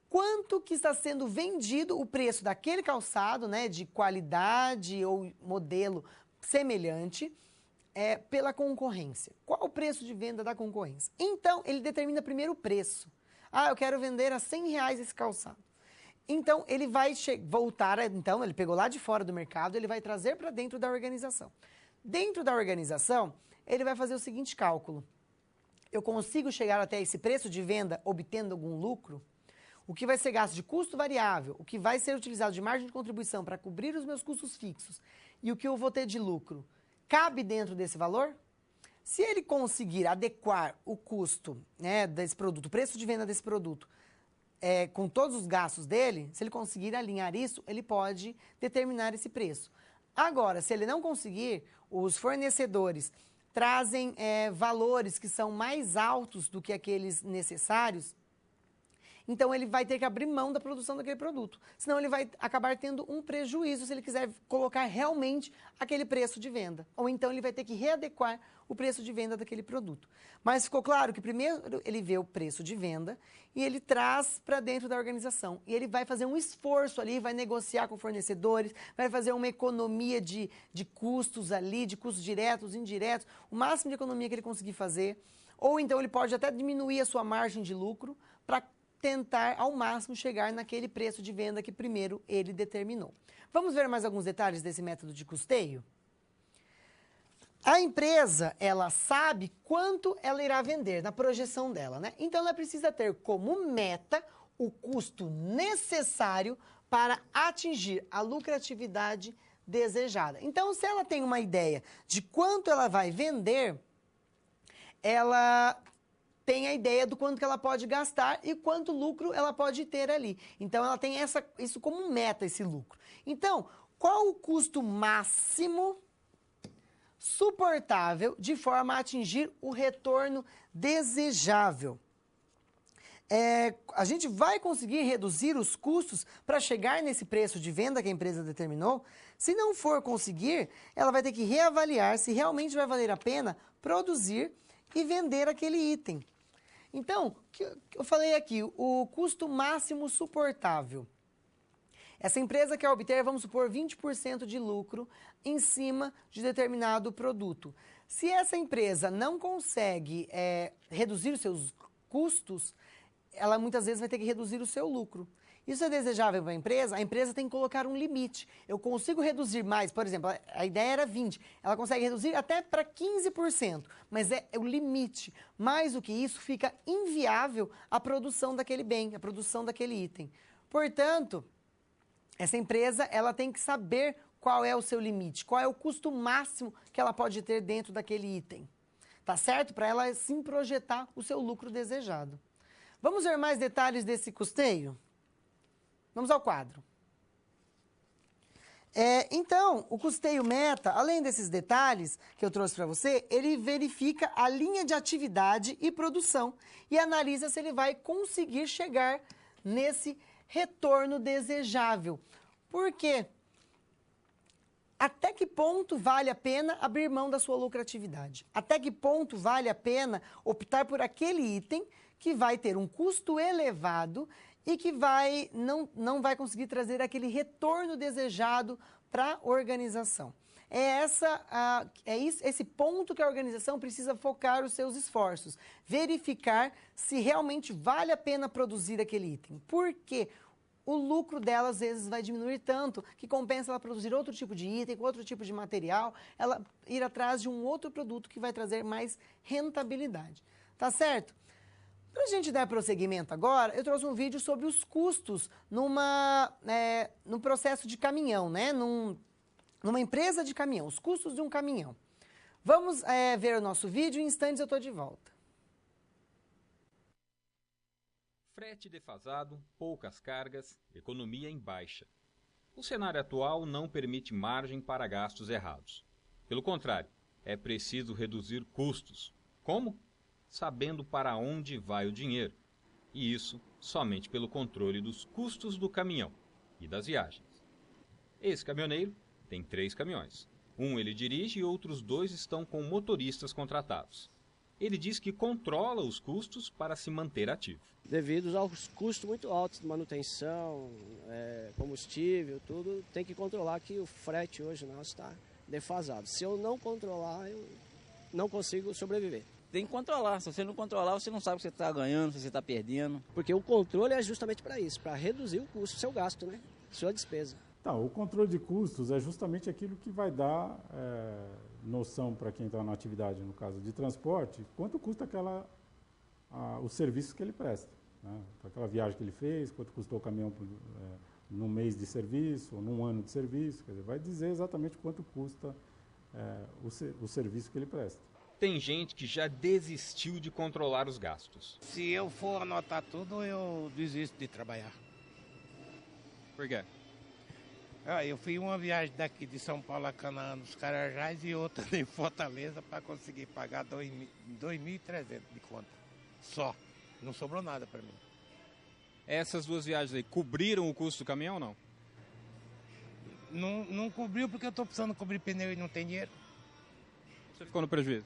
Quanto que está sendo vendido o preço daquele calçado, né, de qualidade ou modelo semelhante, pela concorrência. Qual o preço de venda da concorrência? Então, ele determina primeiro o preço. Eu quero vender a R$100 esse calçado. Então, ele vai voltar, então, ele pegou lá de fora do mercado, ele vai trazer para dentro da organização. Dentro da organização, ele vai fazer o seguinte cálculo. Eu consigo chegar até esse preço de venda obtendo algum lucro? O que vai ser gasto de custo variável, o que vai ser utilizado de margem de contribuição para cobrir os meus custos fixos e o que eu vou ter de lucro, cabe dentro desse valor? Se ele conseguir adequar o custo, né, desse produto, o preço de venda desse produto, com todos os gastos dele, se ele conseguir alinhar isso, ele pode determinar esse preço. Agora, se ele não conseguir, os fornecedores trazem valores que são mais altos do que aqueles necessários, então ele vai ter que abrir mão da produção daquele produto. Senão ele vai acabar tendo um prejuízo se ele quiser colocar realmente aquele preço de venda. Ou então ele vai ter que readequar o preço de venda daquele produto. Mas ficou claro que primeiro ele vê o preço de venda e ele traz para dentro da organização. E ele vai fazer um esforço ali, vai negociar com fornecedores, vai fazer uma economia de custos ali, de custos diretos, indiretos, o máximo de economia que ele conseguir fazer. Ou então ele pode até diminuir a sua margem de lucro para tentar ao máximo chegar naquele preço de venda que primeiro ele determinou. Vamos ver mais alguns detalhes desse método de custeio? A empresa, ela sabe quanto ela irá vender na projeção dela, né? Então ela precisa ter como meta o custo necessário para atingir a lucratividade desejada. Então, se ela tem uma ideia de quanto ela vai vender, ela tem a ideia do quanto que ela pode gastar e quanto lucro ela pode ter ali. Então, ela tem isso como meta, esse lucro. Então, qual o custo máximo suportável de forma a atingir o retorno desejável? A gente vai conseguir reduzir os custos para chegar nesse preço de venda que a empresa determinou? Se não for conseguir, ela vai ter que reavaliar se realmente vai valer a pena produzir e vender aquele item. Então, eu falei aqui, o custo máximo suportável. Essa empresa quer obter, vamos supor, 20% de lucro em cima de determinado produto. Se essa empresa não consegue reduzir os seus custos, ela muitas vezes vai ter que reduzir o seu lucro. Isso é desejável para a empresa tem que colocar um limite. Eu consigo reduzir mais, por exemplo, a ideia era 20%, ela consegue reduzir até para 15%, mas é o limite. Mais do que isso, fica inviável a produção daquele bem, a produção daquele item. Portanto, essa empresa ela tem que saber qual é o seu limite, qual é o custo máximo que ela pode ter dentro daquele item. Tá certo? Para ela sim projetar o seu lucro desejado. Vamos ver mais detalhes desse custeio? Vamos ao quadro. Então, o custeio meta, além desses detalhes que eu trouxe para você, ele verifica a linha de atividade e produção e analisa se ele vai conseguir chegar nesse retorno desejável. Por quê? Até que ponto vale a pena abrir mão da sua lucratividade? Até que ponto vale a pena optar por aquele item que vai ter um custo elevado e que não vai conseguir trazer aquele retorno desejado para a organização? Esse ponto que a organização precisa focar os seus esforços. Verificar se realmente vale a pena produzir aquele item. Por quê? O lucro dela, às vezes, vai diminuir tanto que compensa ela produzir outro tipo de item, com outro tipo de material, ela ir atrás de um outro produto que vai trazer mais rentabilidade. Tá certo? Para a gente dar prosseguimento agora, eu trouxe um vídeo sobre os custos no processo de caminhão, né? Numa empresa de caminhão, os custos de um caminhão. Vamos ver o nosso vídeo, em instantes eu estou de volta. Frete defasado, poucas cargas, economia em baixa. O cenário atual não permite margem para gastos errados. Pelo contrário, é preciso reduzir custos. Como? Sabendo para onde vai o dinheiro. E isso somente pelo controle dos custos do caminhão e das viagens. Esse caminhoneiro tem 3 caminhões. Um ele dirige e outros 2 estão com motoristas contratados. Ele diz que controla os custos para se manter ativo. Devido aos custos muito altos de manutenção, combustível, tudo, tem que controlar que o frete hoje nosso está defasado. Se eu não controlar, eu não consigo sobreviver. Tem que controlar. Se você não controlar, você não sabe se você está ganhando, se você está perdendo. Porque o controle é justamente para isso, para reduzir o custo, seu gasto, né? Sua despesa. Tá, o controle de custos é justamente aquilo que vai dar noção para quem está na atividade, no caso de transporte, quanto custa o serviço que ele presta. Né? Aquela viagem que ele fez, quanto custou o caminhão num mês de serviço, ou num ano de serviço. Quer dizer, vai dizer exatamente quanto custa o serviço que ele presta. Tem gente que já desistiu de controlar os gastos. Se eu for anotar tudo, eu desisto de trabalhar. Por quê? Eu fiz uma viagem daqui de São Paulo a Canaã, nos Carajás, e outra em Fortaleza para conseguir pagar 2.300 de conta. Só. Não sobrou nada para mim. Essas 2 viagens aí cobriram o custo do caminhão ou não? Não cobriu porque eu estou precisando cobrir pneu e não tem dinheiro. Você ficou no prejuízo?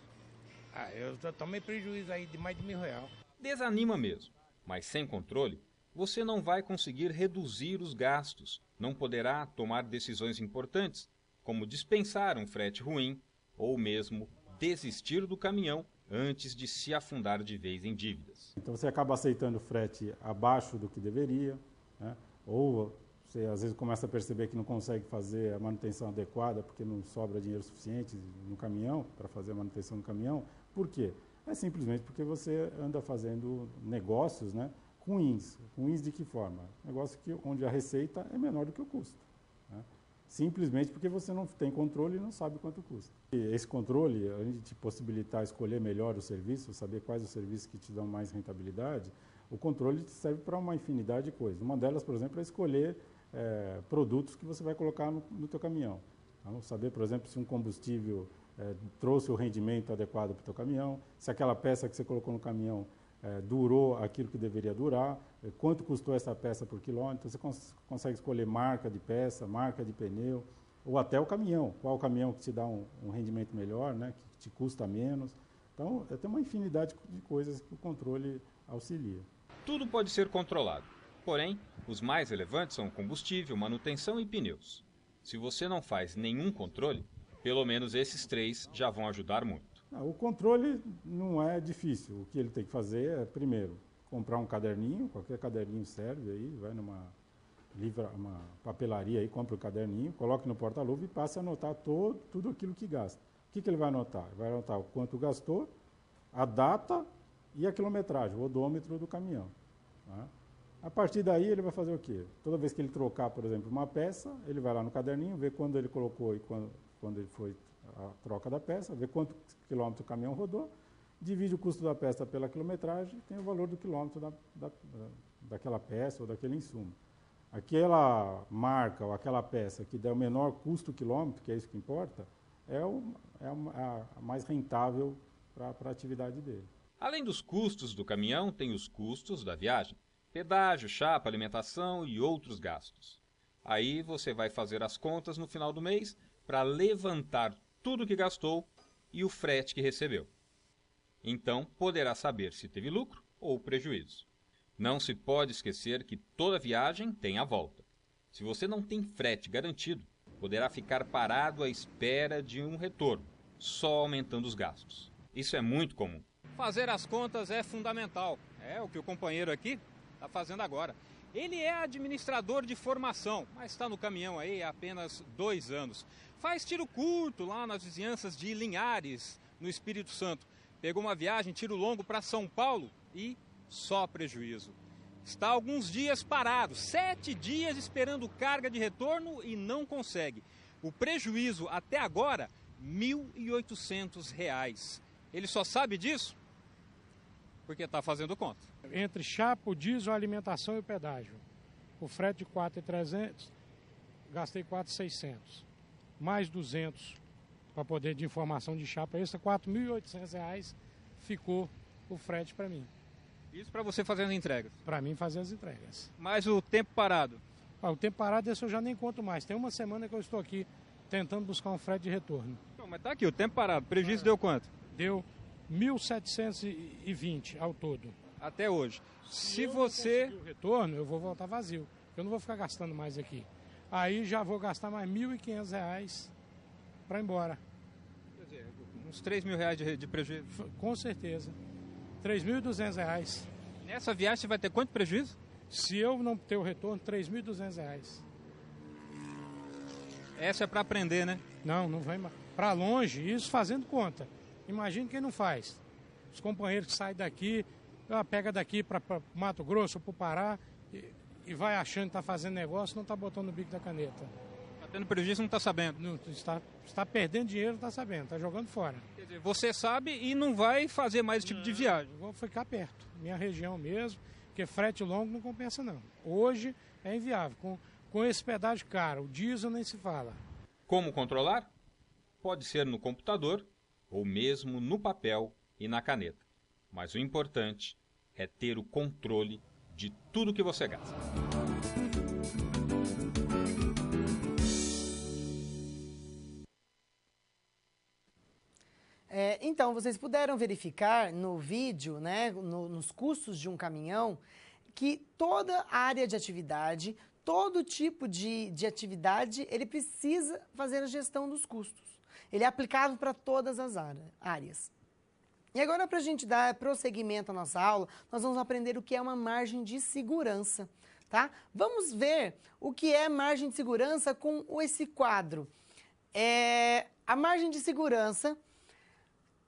Eu já tomei prejuízo aí de mais de R$1.000. Desanima mesmo, mas sem controle, você não vai conseguir reduzir os gastos, não poderá tomar decisões importantes, como dispensar um frete ruim ou mesmo desistir do caminhão antes de se afundar de vez em dívidas. Então você acaba aceitando frete abaixo do que deveria, né? Ou você às vezes começa a perceber que não consegue fazer a manutenção adequada porque não sobra dinheiro suficiente no caminhão para fazer a manutenção do caminhão. Por quê? É simplesmente porque você anda fazendo negócios, né, ruins. Ruins de que forma? Negócio onde a receita é menor do que o custo. Né? Simplesmente porque você não tem controle e não sabe quanto custa. E esse controle, além de te possibilitar escolher melhor o serviço, saber quais os serviços que te dão mais rentabilidade, o controle serve para uma infinidade de coisas. Uma delas, por exemplo, é escolher produtos que você vai colocar no teu caminhão. Então, saber, por exemplo, se um combustível trouxe o rendimento adequado para o teu caminhão, se aquela peça que você colocou no caminhão durou aquilo que deveria durar, quanto custou essa peça por quilômetro. Você consegue escolher marca de peça, marca de pneu, ou até o caminhão. Qual o caminhão que te dá um rendimento melhor, né, que te custa menos. Então, tem uma infinidade de coisas que o controle auxilia. Tudo pode ser controlado, porém, os mais relevantes são combustível, manutenção e pneus. Se você não faz nenhum controle, pelo menos esses 3 já vão ajudar muito. O controle não é difícil. O que ele tem que fazer é, primeiro, comprar um caderninho, qualquer caderninho serve aí, vai uma papelaria aí, compra um caderninho, coloca no porta-luva e passa a anotar tudo aquilo que gasta. O que ele vai anotar? Ele vai anotar o quanto gastou, a data e a quilometragem, o odômetro do caminhão. Tá? A partir daí ele vai fazer o quê? Toda vez que ele trocar, por exemplo, uma peça, ele vai lá no caderninho, vê quando ele colocou e quando ele foi a troca da peça, vê quanto quilômetro o caminhão rodou, divide o custo da peça pela quilometragem, tem o valor do quilômetro daquela peça ou daquele insumo. Aquela marca ou aquela peça que der o menor custo quilômetro, que é isso que importa, é a mais rentável para a atividade dele. Além dos custos do caminhão, tem os custos da viagem, pedágio, chapa, alimentação e outros gastos. Aí você vai fazer as contas no final do mês para levantar tudo que gastou e o frete que recebeu. Então, poderá saber se teve lucro ou prejuízo. Não se pode esquecer que toda viagem tem a volta. Se você não tem frete garantido, poderá ficar parado à espera de um retorno, só aumentando os gastos. Isso é muito comum. Fazer as contas é fundamental. É o que o companheiro aqui está fazendo agora. Ele é administrador de formação, mas está no caminhão aí há apenas 2 anos. Faz tiro curto lá nas vizinhanças de Linhares, no Espírito Santo. Pegou uma viagem, tiro longo para São Paulo e só prejuízo. Está há alguns dias parado, 7 dias esperando carga de retorno e não consegue. O prejuízo até agora, R$ 1.800. Ele só sabe disso porque está fazendo conta. Entre chapa, o diesel, a alimentação e o pedágio. O frete de 4.300, gastei 4.600. Mais 200 para poder de informação de chapa extra, R$ 4.800 ficou o frete para mim. Isso para você fazer as entregas? Para mim fazer as entregas. Mas o tempo parado? O tempo parado, esse eu já nem conto mais. Tem uma semana que eu estou aqui tentando buscar um frete de retorno. Não, mas tá aqui, o tempo parado. Prejuízo deu quanto? Deu 1.720 ao todo. Até hoje. Se você conseguir o retorno, eu vou voltar vazio. Eu não vou ficar gastando mais aqui. Aí já vou gastar mais R$ 1.500 para ir embora. Quer dizer, uns R$ 3.000 de prejuízo? Com certeza. R$ 3.200. Nessa viagem você vai ter quanto prejuízo? Se eu não ter o retorno, R$ 3.200. Essa é para aprender, né? Não vai para longe, isso fazendo conta. Imagina quem não faz. Os companheiros que saem daqui, pega daqui para Mato Grosso, para o Pará, e vai achando que está fazendo negócio, não está botando o bico da caneta. Está tendo prejuízo, não está sabendo. Não, está perdendo dinheiro, não está sabendo, está jogando fora. Quer dizer, você sabe e não vai fazer mais esse tipo de viagem. Vou ficar perto, minha região mesmo, porque frete longo não compensa não. Hoje é inviável, com esse pedágio caro, o diesel nem se fala. Como controlar? Pode ser no computador ou mesmo no papel e na caneta. Mas o importante é ter o controle de tudo que você gasta. Então, vocês puderam verificar no vídeo, né, nos custos de um caminhão, que toda área de atividade, todo tipo de atividade, ele precisa fazer a gestão dos custos. Ele é aplicável para todas as áreas. E agora, para a gente dar prosseguimento à nossa aula, nós vamos aprender o que é uma margem de segurança, tá? Vamos ver o que é margem de segurança com esse quadro. A margem de segurança,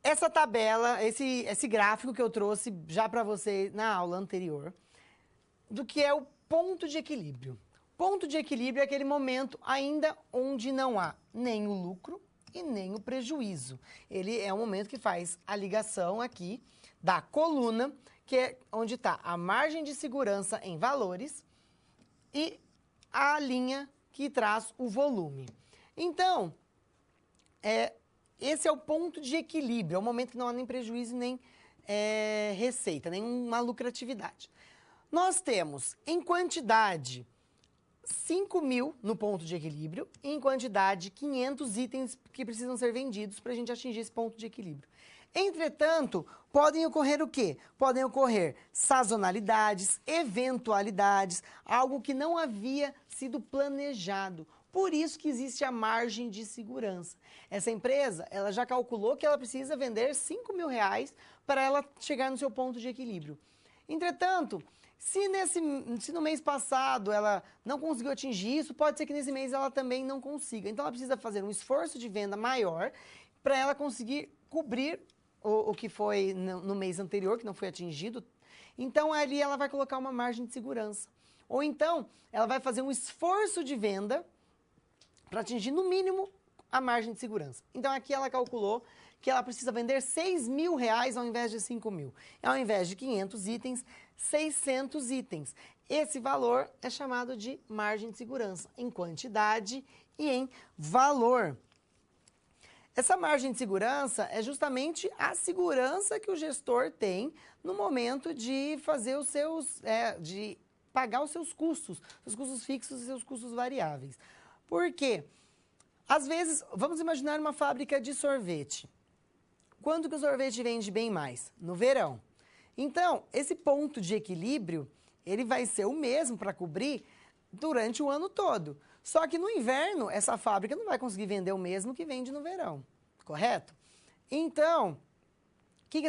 essa tabela, esse gráfico que eu trouxe já para você na aula anterior, do que é o ponto de equilíbrio. Ponto de equilíbrio é aquele momento ainda onde não há nem o lucro e nem o prejuízo. Ele é o momento que faz a ligação aqui da coluna, que é onde está a margem de segurança em valores e a linha que traz o volume. Então, esse é o ponto de equilíbrio, é o momento que não há nem prejuízo nem receita, nenhuma lucratividade. Nós temos, em quantidade, 5.000 no ponto de equilíbrio e, em quantidade, 500 itens que precisam ser vendidos para a gente atingir esse ponto de equilíbrio. Entretanto, podem ocorrer o quê? Podem ocorrer sazonalidades, eventualidades, algo que não havia sido planejado. Por isso que existe a margem de segurança. Essa empresa, ela já calculou que ela precisa vender R$5.000 para ela chegar no seu ponto de equilíbrio. Entretanto, se no mês passado ela não conseguiu atingir isso, pode ser que nesse mês ela também não consiga. Então, ela precisa fazer um esforço de venda maior para ela conseguir cobrir o que foi no mês anterior, que não foi atingido. Então, ali ela vai colocar uma margem de segurança. Ou então, ela vai fazer um esforço de venda para atingir, no mínimo, a margem de segurança. Então, aqui ela calculou que ela precisa vender R$6.000 ao invés de 5.000. Ao invés de 500 itens, 600 itens. Esse valor é chamado de margem de segurança, em quantidade e em valor. Essa margem de segurança é justamente a segurança que o gestor tem no momento de fazer os seus, de pagar os seus custos fixos e seus custos variáveis. Por quê? Às vezes, vamos imaginar uma fábrica de sorvete. Quando que o sorvete vende bem mais? No verão. Então, esse ponto de equilíbrio, ele vai ser o mesmo para cobrir durante o ano todo. Só que no inverno, essa fábrica não vai conseguir vender o mesmo que vende no verão, correto? Então, o que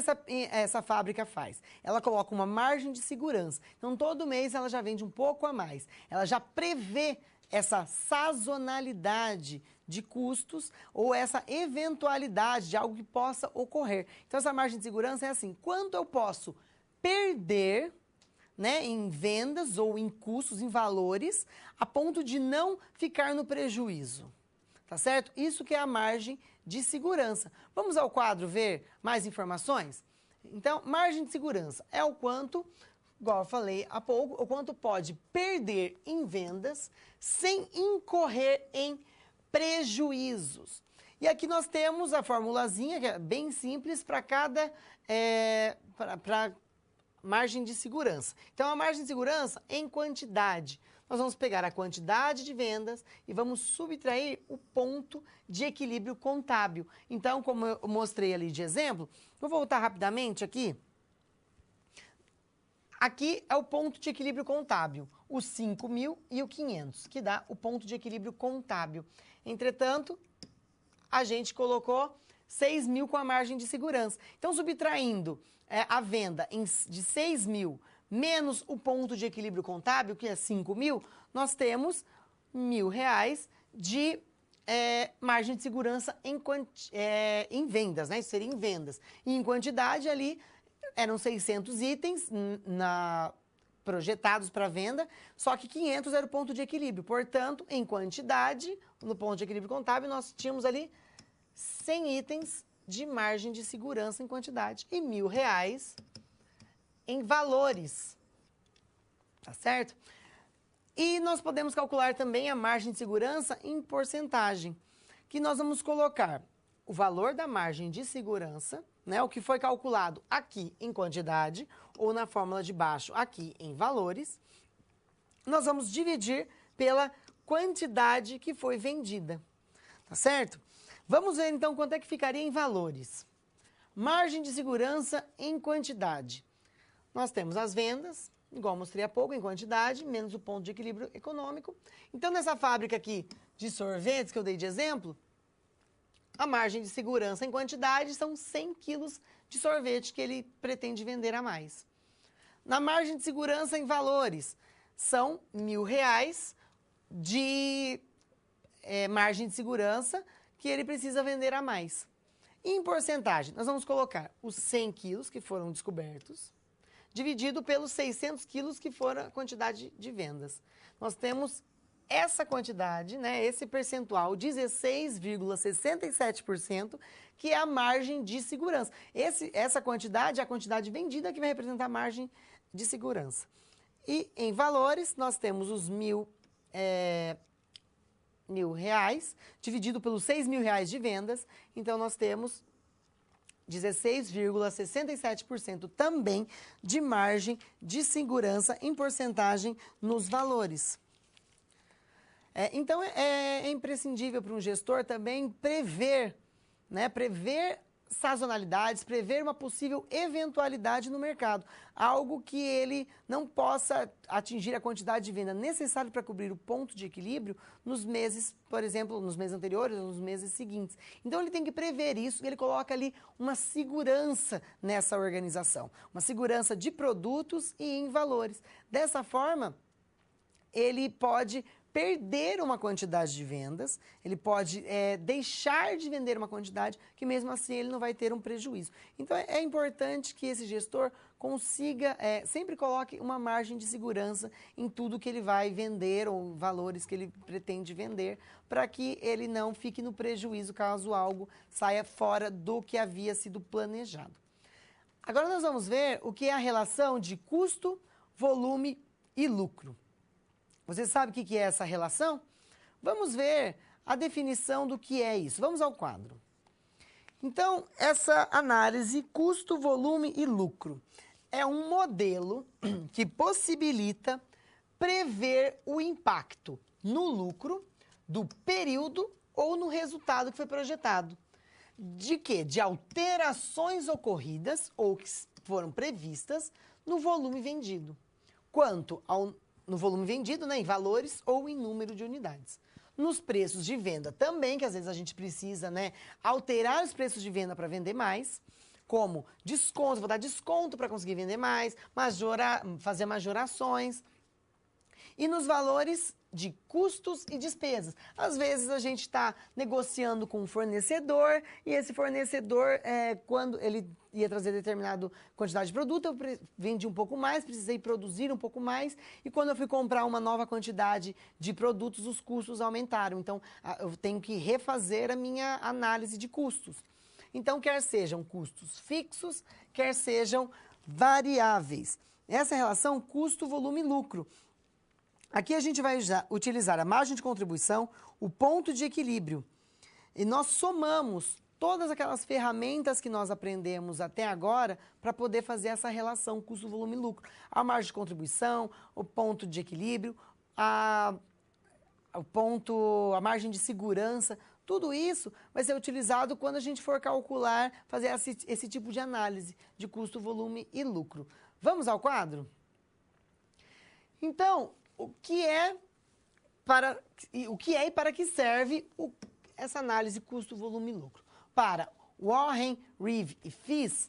essa fábrica faz? Ela coloca uma margem de segurança. Então, todo mês ela já vende um pouco a mais. Ela já prevê essa sazonalidade de custos ou essa eventualidade de algo que possa ocorrer. Então, essa margem de segurança é assim, quanto eu posso perder, né, em vendas ou em custos, em valores, a ponto de não ficar no prejuízo. Tá certo? Isso que é a margem de segurança. Vamos ao quadro ver mais informações? Então, margem de segurança é o quanto, igual eu falei há pouco, o quanto pode perder em vendas sem incorrer em prejuízos. E aqui nós temos a formulazinha, que é bem simples, para cada para margem de segurança. Então, a margem de segurança em quantidade. Nós vamos pegar a quantidade de vendas e vamos subtrair o ponto de equilíbrio contábil. Então, como eu mostrei ali de exemplo, vou voltar rapidamente aqui. Aqui é o ponto de equilíbrio contábil, os 5.000 e o 500, que dá o ponto de equilíbrio contábil. Entretanto, a gente colocou 6.000 com a margem de segurança. Então, subtraindo a venda de 6.000 menos o ponto de equilíbrio contábil, que é 5.000, nós temos R$1.000 de margem de segurança em vendas, né? Isso seria em vendas. E em quantidade ali, eram 600 itens projetados para venda, só que 500 era o ponto de equilíbrio. Portanto, em quantidade, no ponto de equilíbrio contábil, nós tínhamos ali 100 itens de margem de segurança em quantidade e R$1.000 em valores, tá certo? E nós podemos calcular também a margem de segurança em porcentagem, que nós vamos colocar o valor da margem de segurança, né, o que foi calculado aqui em quantidade, ou na fórmula de baixo aqui em valores, nós vamos dividir pela quantidade que foi vendida, tá certo? Vamos ver então quanto é que ficaria em valores. Margem de segurança em quantidade. Nós temos as vendas, igual mostrei há pouco, em quantidade, menos o ponto de equilíbrio econômico. Então, nessa fábrica aqui de sorvetes que eu dei de exemplo, a margem de segurança em quantidade são 100 quilos de sorvete que ele pretende vender a mais. Na margem de segurança em valores, são R$1.000 de margem de segurança que ele precisa vender a mais. E em porcentagem, nós vamos colocar os 100 quilos que foram descobertos, dividido pelos 600 quilos que foram a quantidade de vendas. Nós temos essa quantidade, né, esse percentual, 16,67%, que é a margem de segurança. Essa quantidade é a quantidade vendida que vai representar a margem de segurança. E em valores, nós temos os R$1.000 dividido pelos R$6.000 de vendas. Então, nós temos 16,67% também de margem de segurança em porcentagem nos valores. Então, é imprescindível para um gestor também prever, né, prever sazonalidades, prever uma possível eventualidade no mercado, algo que ele não possa atingir a quantidade de venda necessária para cobrir o ponto de equilíbrio nos meses, por exemplo, nos meses anteriores ou nos meses seguintes. Então, ele tem que prever isso e ele coloca ali uma segurança nessa organização, uma segurança de produtos e em valores. Dessa forma, ele pode perder uma quantidade de vendas, ele pode deixar de vender uma quantidade que mesmo assim ele não vai ter um prejuízo. Então é importante que esse gestor consiga, sempre coloque uma margem de segurança em tudo que ele vai vender ou valores que ele pretende vender, para que ele não fique no prejuízo caso algo saia fora do que havia sido planejado. Agora nós vamos ver o que é a relação de custo, volume e lucro. Você sabe o que é essa relação? Vamos ver a definição do que é isso. Vamos ao quadro. Então, essa análise custo, volume e lucro é um modelo que possibilita prever o impacto no lucro do período ou no resultado que foi projetado. De quê? De alterações ocorridas ou que foram previstas no volume vendido. Quanto no volume vendido, né, em valores ou em número de unidades. Nos preços de venda também, que às vezes a gente precisa, né, alterar os preços de venda para vender mais, como desconto, vou dar desconto para conseguir vender mais, fazer majorações. E nos valores de custos e despesas. Às vezes a gente está negociando com um fornecedor e esse fornecedor, quando ele ia trazer determinada quantidade de produto, eu vendi um pouco mais, precisei produzir um pouco mais, e quando eu fui comprar uma nova quantidade de produtos, os custos aumentaram. Então, eu tenho que refazer a minha análise de custos. Então, quer sejam custos fixos, quer sejam variáveis. Essa é a relação custo, volume e lucro. Aqui a gente vai utilizar a margem de contribuição, o ponto de equilíbrio. E nós somamos todas aquelas ferramentas que nós aprendemos até agora para poder fazer essa relação custo, volume e lucro. A margem de contribuição, o ponto de equilíbrio, a margem de segurança, tudo isso vai ser utilizado quando a gente for calcular, fazer esse tipo de análise de custo, volume e lucro. Vamos ao quadro? Então, o que é e para que serve essa análise custo, volume e lucro? Para Warren, Reeve e Fis,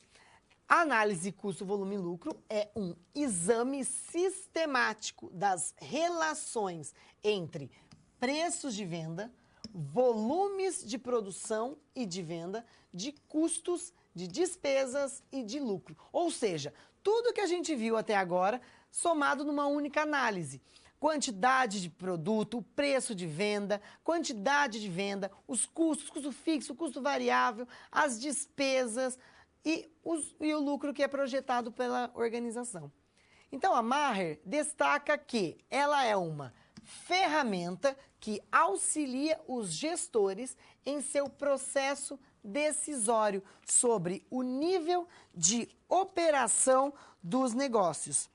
a análise custo, volume e lucro é um exame sistemático das relações entre preços de venda, volumes de produção e de venda, de custos, de despesas e de lucro. Ou seja, tudo que a gente viu até agora somado numa única análise. Quantidade de produto, o preço de venda, quantidade de venda, os custos, custo fixo, custo variável, as despesas e o lucro que é projetado pela organização. Então, a Maher destaca que ela é uma ferramenta que auxilia os gestores em seu processo decisório sobre o nível de operação dos negócios.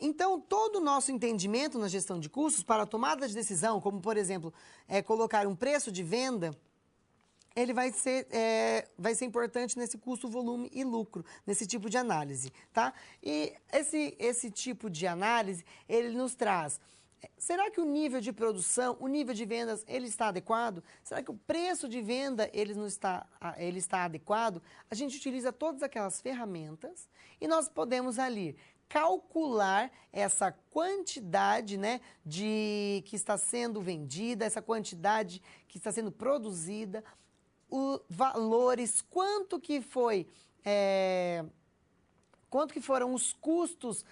Então, todo o nosso entendimento na gestão de custos para a tomada de decisão, como, por exemplo, colocar um preço de venda, ele vai ser importante nesse custo, volume e lucro, nesse tipo de análise, tá? E esse tipo de análise, ele nos traz, será que o nível de produção, o nível de vendas, ele está adequado? Será que o preço de venda, ele está adequado? A gente utiliza todas aquelas ferramentas e nós podemos ali calcular essa quantidade, né, que está sendo vendida, essa quantidade que está sendo produzida, os valores, quanto que foram os custos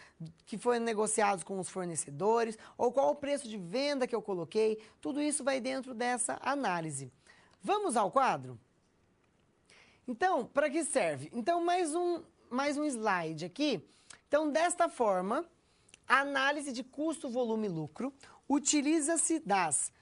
que foram negociados com os fornecedores, ou qual o preço de venda que eu coloquei, tudo isso vai dentro dessa análise. Vamos ao quadro? Então, para que serve? Então, mais um slide aqui. Então, desta forma, a análise de custo, volume e lucro utiliza-se das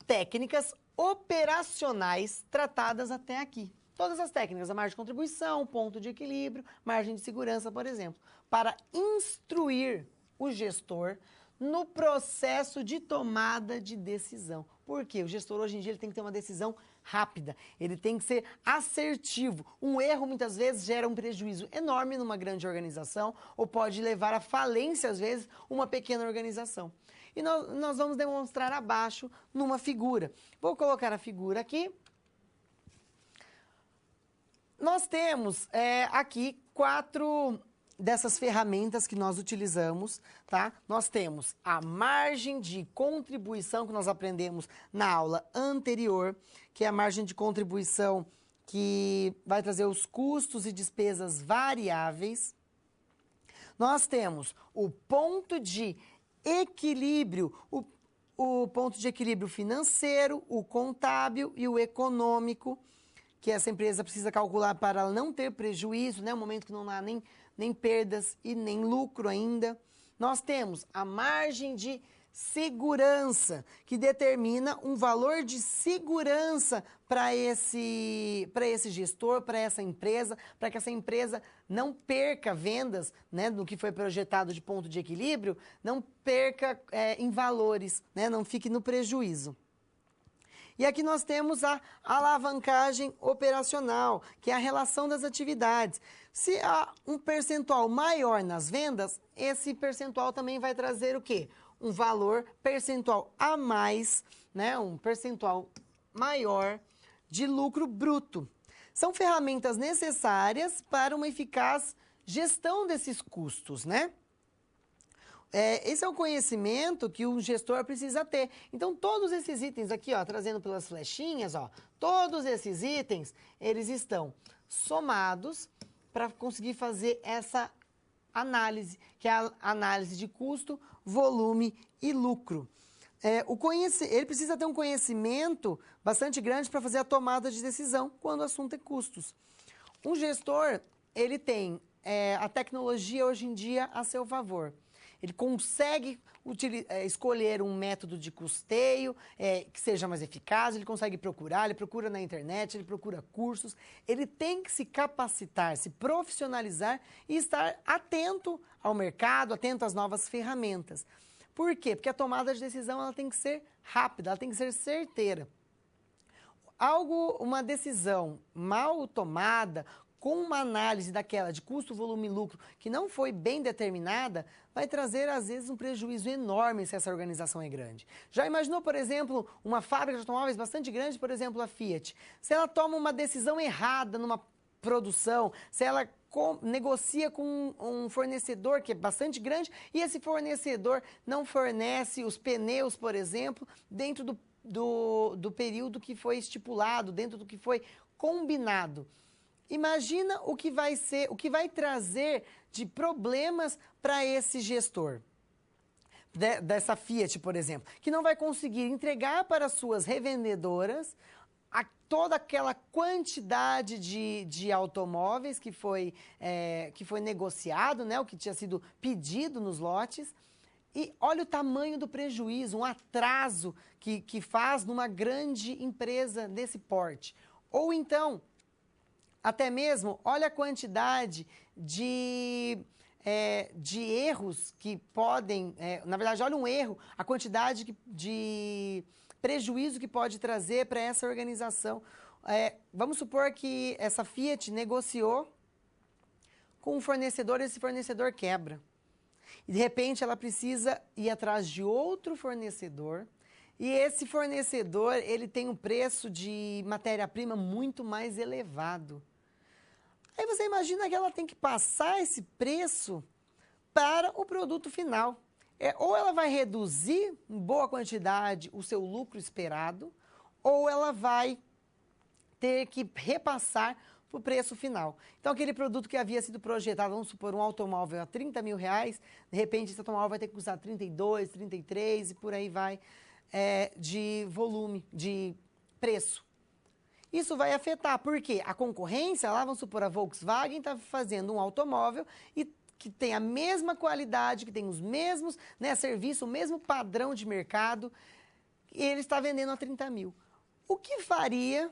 técnicas operacionais tratadas até aqui. Todas as técnicas, a margem de contribuição, ponto de equilíbrio, margem de segurança, por exemplo, para instruir o gestor no processo de tomada de decisão. Por quê? O gestor hoje em dia ele tem que ter uma decisão rápida, ele tem que ser assertivo. Um erro muitas vezes gera um prejuízo enorme numa grande organização ou pode levar à falência, às vezes, uma pequena organização. E nós vamos demonstrar abaixo numa figura. Vou colocar a figura aqui. Nós temos aqui 4 dessas ferramentas que nós utilizamos, tá? Nós temos a margem de contribuição que nós aprendemos na aula anterior, que é a margem de contribuição que vai trazer os custos e despesas variáveis. Nós temos o ponto de equilíbrio, o ponto de equilíbrio financeiro, o contábil e o econômico, que essa empresa precisa calcular para ela não ter prejuízo, né? No momento que não há nem perdas e nem lucro ainda. Nós temos a margem de segurança, que determina um valor de segurança para esse gestor, para essa empresa, para que essa empresa não perca vendas, né, no que foi projetado de ponto de equilíbrio, não perca em valores, né, não fique no prejuízo. E aqui nós temos a alavancagem operacional, que é a relação das atividades. Se há um percentual maior nas vendas, esse percentual também vai trazer o quê? Um valor percentual a mais, né? Um percentual maior de lucro bruto. São ferramentas necessárias para uma eficaz gestão desses custos, né? Esse é o conhecimento que o gestor precisa ter. Então, todos esses itens aqui, ó, trazendo pelas flechinhas, ó, todos esses itens, eles estão somados para conseguir fazer essa análise, que é a análise de custo, volume e lucro. Ele precisa ter um conhecimento bastante grande para fazer a tomada de decisão quando o assunto é custos. Um gestor, ele tem a tecnologia hoje em dia a seu favor. Ele consegue escolher um método de custeio que seja mais eficaz, ele consegue procurar, ele procura na internet, ele procura cursos. Ele tem que se capacitar, se profissionalizar e estar atento ao mercado, atento às novas ferramentas. Por quê? Porque a tomada de decisão ela tem que ser rápida, ela tem que ser certeira. Uma decisão mal tomada, com uma análise daquela de custo, volume e lucro, que não foi bem determinada, vai trazer, às vezes, um prejuízo enorme se essa organização é grande. Já imaginou, por exemplo, uma fábrica de automóveis bastante grande, por exemplo, a Fiat? Se ela toma uma decisão errada numa produção, se ela negocia com um fornecedor que é bastante grande e esse fornecedor não fornece os pneus, por exemplo, dentro do período que foi estipulado, dentro do que foi combinado. Imagina o que vai trazer de problemas para esse gestor dessa Fiat, por exemplo, que não vai conseguir entregar para as suas revendedoras toda aquela quantidade de automóveis que foi negociado, né, o que tinha sido pedido nos lotes. E olha o tamanho do prejuízo, um atraso que faz numa grande empresa desse porte. Ou então, até mesmo, olha a quantidade de erros que podem... na verdade, olha um erro, a quantidade de prejuízo que pode trazer para essa organização. Vamos supor que essa Fiat negociou com um fornecedor, esse fornecedor quebra. E, de repente, ela precisa ir atrás de outro fornecedor. E esse fornecedor, ele tem um preço de matéria-prima muito mais elevado. Aí você imagina que ela tem que passar esse preço para o produto final. Ou ela vai reduzir em boa quantidade o seu lucro esperado, ou ela vai ter que repassar para o preço final. Então, aquele produto que havia sido projetado, vamos supor, um automóvel a R$30 mil, de repente esse automóvel vai ter que custar 32, 33 e por aí vai, de volume, de preço. Isso vai afetar, porque a concorrência, lá vamos supor, a Volkswagen está fazendo um automóvel que tem a mesma qualidade, que tem os mesmos serviços, o mesmo padrão de mercado, e ele está vendendo a 30 mil. O que faria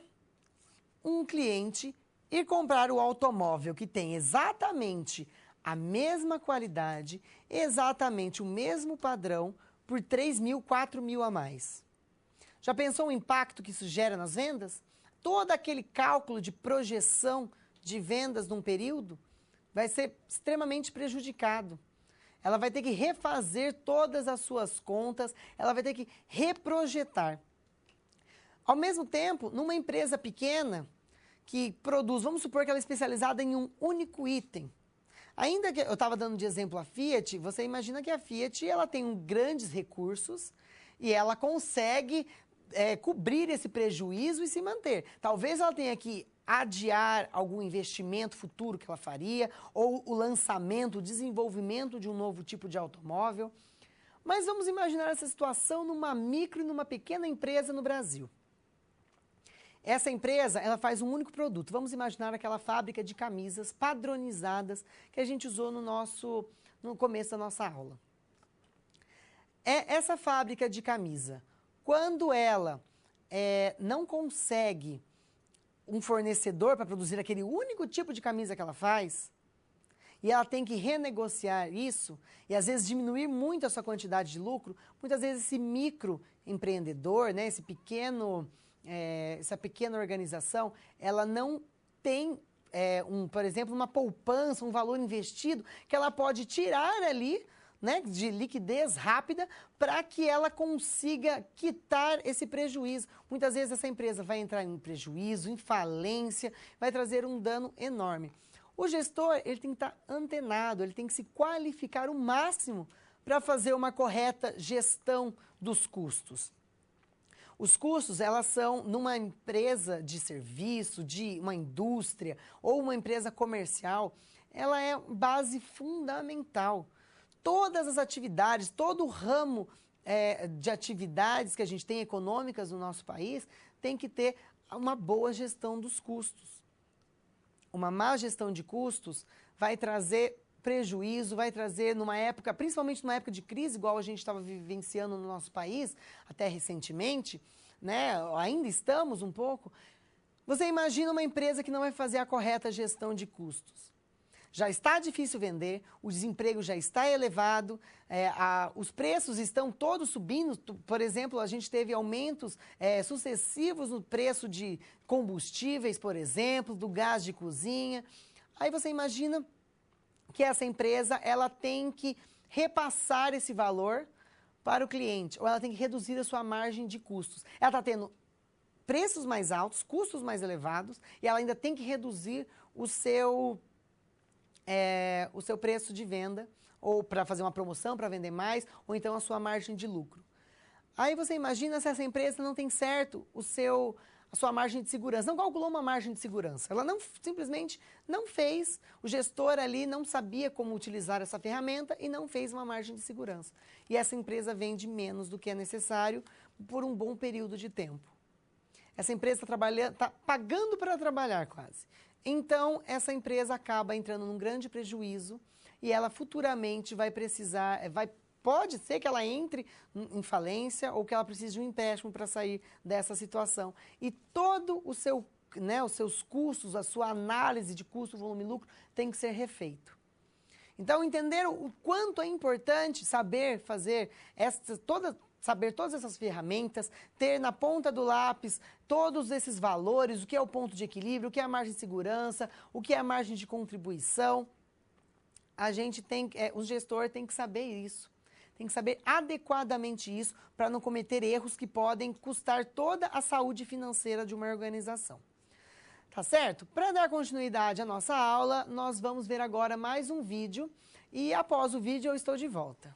um cliente ir comprar o automóvel que tem exatamente a mesma qualidade, exatamente o mesmo padrão, por 3 mil, 4 mil a mais? Já pensou o impacto que isso gera nas vendas? Todo aquele cálculo de projeção de vendas num período vai ser extremamente prejudicado. Ela vai ter que refazer todas as suas contas, ela vai ter que reprojetar. Ao mesmo tempo, numa empresa pequena que produz, vamos supor que ela é especializada em um único item. Ainda que eu estava dando de exemplo a Fiat, você imagina que a Fiat ela tem grandes recursos e ela consegue cobrir esse prejuízo e se manter. Talvez ela tenha que adiar algum investimento futuro que ela faria, ou o lançamento, o desenvolvimento de um novo tipo de automóvel. Mas vamos imaginar essa situação numa micro e numa pequena empresa no Brasil. Essa empresa, ela faz um único produto. Vamos imaginar aquela fábrica de camisas padronizadas que a gente usou no começo da nossa aula. Essa fábrica de camisa, quando ela não consegue um fornecedor para produzir aquele único tipo de camisa que ela faz, e ela tem que renegociar isso, e às vezes diminuir muito a sua quantidade de lucro, muitas vezes esse microempreendedor, essa pequena organização, ela não tem, por exemplo, uma poupança, um valor investido, que ela pode tirar ali, de liquidez rápida, para que ela consiga quitar esse prejuízo. Muitas vezes essa empresa vai entrar em prejuízo, em falência, vai trazer um dano enorme. O gestor, ele tem que estar antenado, ele tem que se qualificar o máximo para fazer uma correta gestão dos custos. Os custos, elas são, numa empresa de serviço, de uma indústria ou uma empresa comercial, ela é base fundamental. Todas as atividades, todo o ramo de atividades que a gente tem econômicas no nosso país, tem que ter uma boa gestão dos custos. Uma má gestão de custos vai trazer prejuízo, vai trazer numa época, principalmente numa época de crise, igual a gente estava vivenciando no nosso país, até recentemente, né? Ainda estamos um pouco. Você imagina uma empresa que não vai fazer a correta gestão de custos. Já está difícil vender, o desemprego já está elevado, os preços estão todos subindo. Por exemplo, a gente teve aumentos sucessivos no preço de combustíveis, por exemplo, do gás de cozinha. Aí você imagina que essa empresa ela tem que repassar esse valor para o cliente, ou ela tem que reduzir a sua margem de custos. Ela está tendo preços mais altos, custos mais elevados, e ela ainda tem que reduzir o seu preço de venda, ou para fazer uma promoção, para vender mais, ou então a sua margem de lucro. Aí você imagina se essa empresa não tem certo a sua margem de segurança, não calculou uma margem de segurança. Ela simplesmente não fez, o gestor ali não sabia como utilizar essa ferramenta e não fez uma margem de segurança. E essa empresa vende menos do que é necessário por um bom período de tempo. Essa empresa está pagando para trabalhar quase. Então, essa empresa acaba entrando num grande prejuízo e ela futuramente vai precisar, pode ser que ela entre em falência ou que ela precise de um empréstimo para sair dessa situação. E todo os seus custos, a sua análise de custo, volume e lucro tem que ser refeito. Então, entender o quanto é importante saber fazer saber todas essas ferramentas, ter na ponta do lápis todos esses valores, o que é o ponto de equilíbrio, o que é a margem de segurança, o que é a margem de contribuição. O gestor tem que saber isso. Tem que saber adequadamente isso para não cometer erros que podem custar toda a saúde financeira de uma organização. Tá certo? Para dar continuidade à nossa aula, nós vamos ver agora mais um vídeo e após o vídeo eu estou de volta.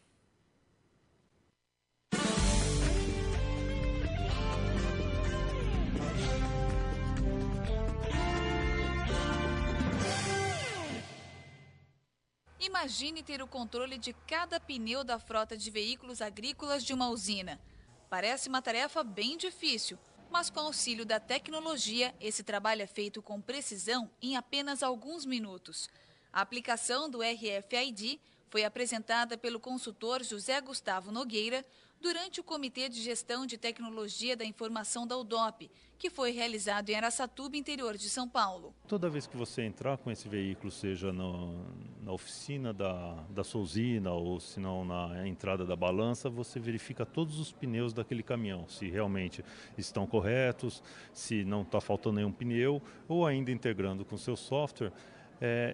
Imagine ter o controle de cada pneu da frota de veículos agrícolas de uma usina. Parece uma tarefa bem difícil, mas com auxílio da tecnologia, esse trabalho é feito com precisão em apenas alguns minutos. A aplicação do RFID foi apresentada pelo consultor José Gustavo Nogueira durante o Comitê de Gestão de Tecnologia da Informação da UDOP, que foi realizado em Araçatuba, interior de São Paulo. Toda vez que você entrar com esse veículo, seja na oficina da sua usina ou se não na entrada da balança, você verifica todos os pneus daquele caminhão, se realmente estão corretos, se não está faltando nenhum pneu, ou ainda integrando com o seu software,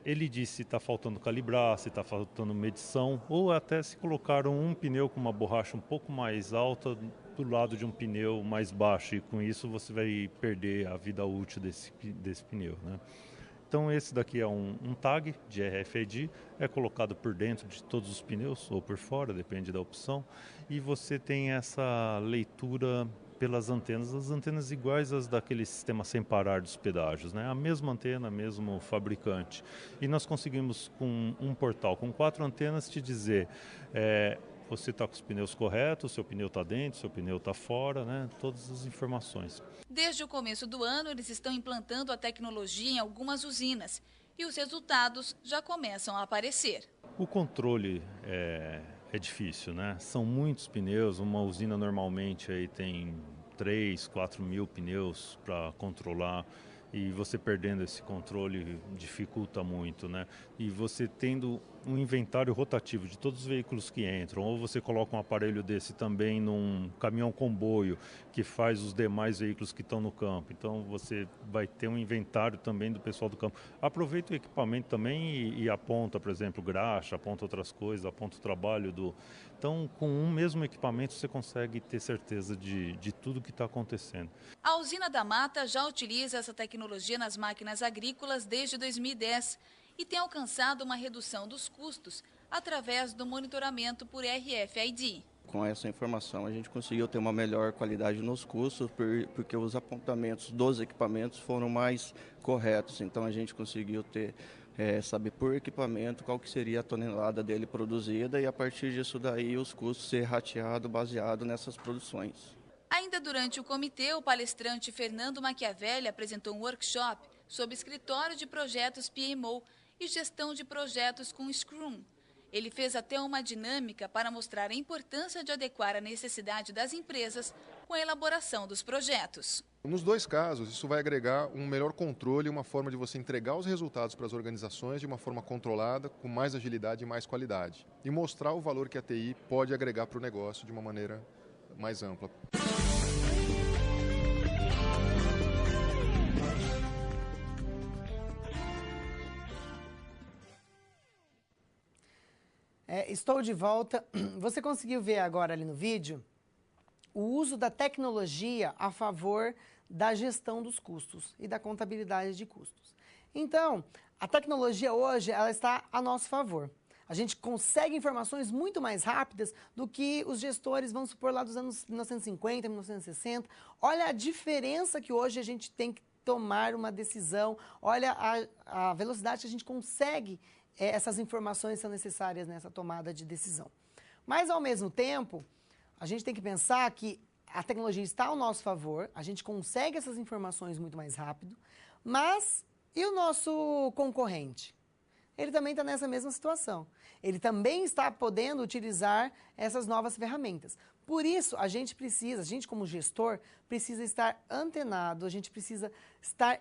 ele diz se está faltando calibrar, se está faltando medição, ou até se colocaram um pneu com uma borracha um pouco mais alta do lado de um pneu mais baixo, e com isso você vai perder a vida útil desse pneu, né? Então esse daqui é um tag de RFID, é colocado por dentro de todos os pneus ou por fora, depende da opção, e você tem essa leitura pelas antenas, as antenas iguais às daquele sistema sem parar dos pedágios, né? A mesma antena, mesmo fabricante. E nós conseguimos com um portal com 4 antenas te dizer você está com os pneus corretos, seu pneu está dentro, seu pneu está fora, né? Todas as informações. Desde o começo do ano, eles estão implantando a tecnologia em algumas usinas e os resultados já começam a aparecer. O controle é difícil, né? São muitos pneus, uma usina normalmente aí tem 3, 4 mil pneus para controlar, e você perdendo esse controle dificulta muito, né? E você tendo um inventário rotativo de todos os veículos que entram, ou você coloca um aparelho desse também num caminhão comboio que faz os demais veículos que estão no campo, então você vai ter um inventário também do pessoal do campo. Aproveita o equipamento também e aponta, por exemplo, graxa, aponta outras coisas, aponta o trabalho do... Então, com um mesmo equipamento, você consegue ter certeza de tudo que está acontecendo. A usina da Mata já utiliza essa tecnologia nas máquinas agrícolas desde 2010 e tem alcançado uma redução dos custos através do monitoramento por RFID. Com essa informação a gente conseguiu ter uma melhor qualidade nos custos, porque os apontamentos dos equipamentos foram mais corretos. Então a gente conseguiu saber por equipamento qual que seria a tonelada dele produzida e a partir disso daí os custos ser rateado baseado nessas produções. Ainda durante o comitê, o palestrante Fernando Machiavelli apresentou um workshop sobre escritório de projetos PMO e gestão de projetos com Scrum. Ele fez até uma dinâmica para mostrar a importância de adequar a necessidade das empresas com a elaboração dos projetos. Nos dois casos, isso vai agregar um melhor controle, uma forma de você entregar os resultados para as organizações de uma forma controlada, com mais agilidade e mais qualidade. E mostrar o valor que a TI pode agregar para o negócio de uma maneira mais ampla. Estou de volta. Você conseguiu ver agora ali no vídeo o uso da tecnologia a favor da gestão dos custos e da contabilidade de custos. Então, a tecnologia hoje ela está a nosso favor. A gente consegue informações muito mais rápidas do que os gestores, vamos supor, lá dos anos 1950, 1960. Olha a diferença que hoje a gente tem que tomar uma decisão, olha a velocidade que a gente consegue essas informações são necessárias nessa tomada de decisão. Mas, ao mesmo tempo, a gente tem que pensar que a tecnologia está ao nosso favor, a gente consegue essas informações muito mais rápido, mas e o nosso concorrente? Ele também está nessa mesma situação. Ele também está podendo utilizar essas novas ferramentas. Por isso, a gente como gestor, precisa estar antenado, a gente precisa estar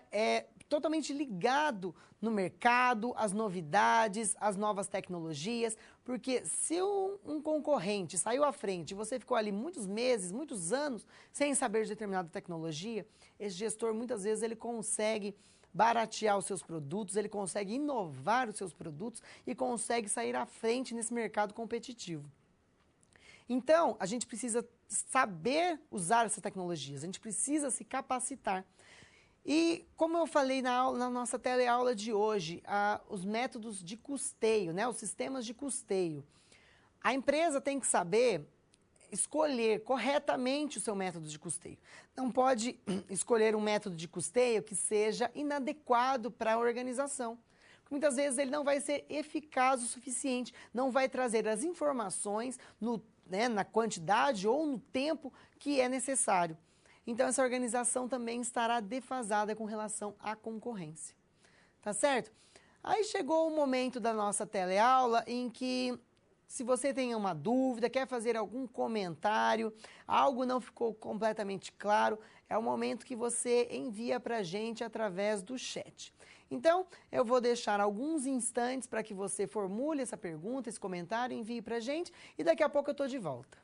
totalmente ligado no mercado, as novidades, as novas tecnologias, porque se um concorrente saiu à frente e você ficou ali muitos meses, muitos anos, sem saber de determinada tecnologia, esse gestor, muitas vezes, ele consegue baratear os seus produtos, ele consegue inovar os seus produtos e consegue sair à frente nesse mercado competitivo. Então, a gente precisa saber usar essas tecnologias, a gente precisa se capacitar. E, como eu falei na nossa teleaula de hoje, os métodos de custeio, os sistemas de custeio. A empresa tem que saber escolher corretamente o seu método de custeio. Não pode escolher um método de custeio que seja inadequado para a organização. Muitas vezes ele não vai ser eficaz o suficiente, não vai trazer as informações na quantidade ou no tempo que é necessário. Então, essa organização também estará defasada com relação à concorrência. Tá certo? Aí chegou o momento da nossa teleaula em que, se você tem uma dúvida, quer fazer algum comentário, algo não ficou completamente claro, é o momento que você envia para a gente através do chat. Então, eu vou deixar alguns instantes para que você formule essa pergunta, esse comentário, envie para a gente e daqui a pouco eu estou de volta.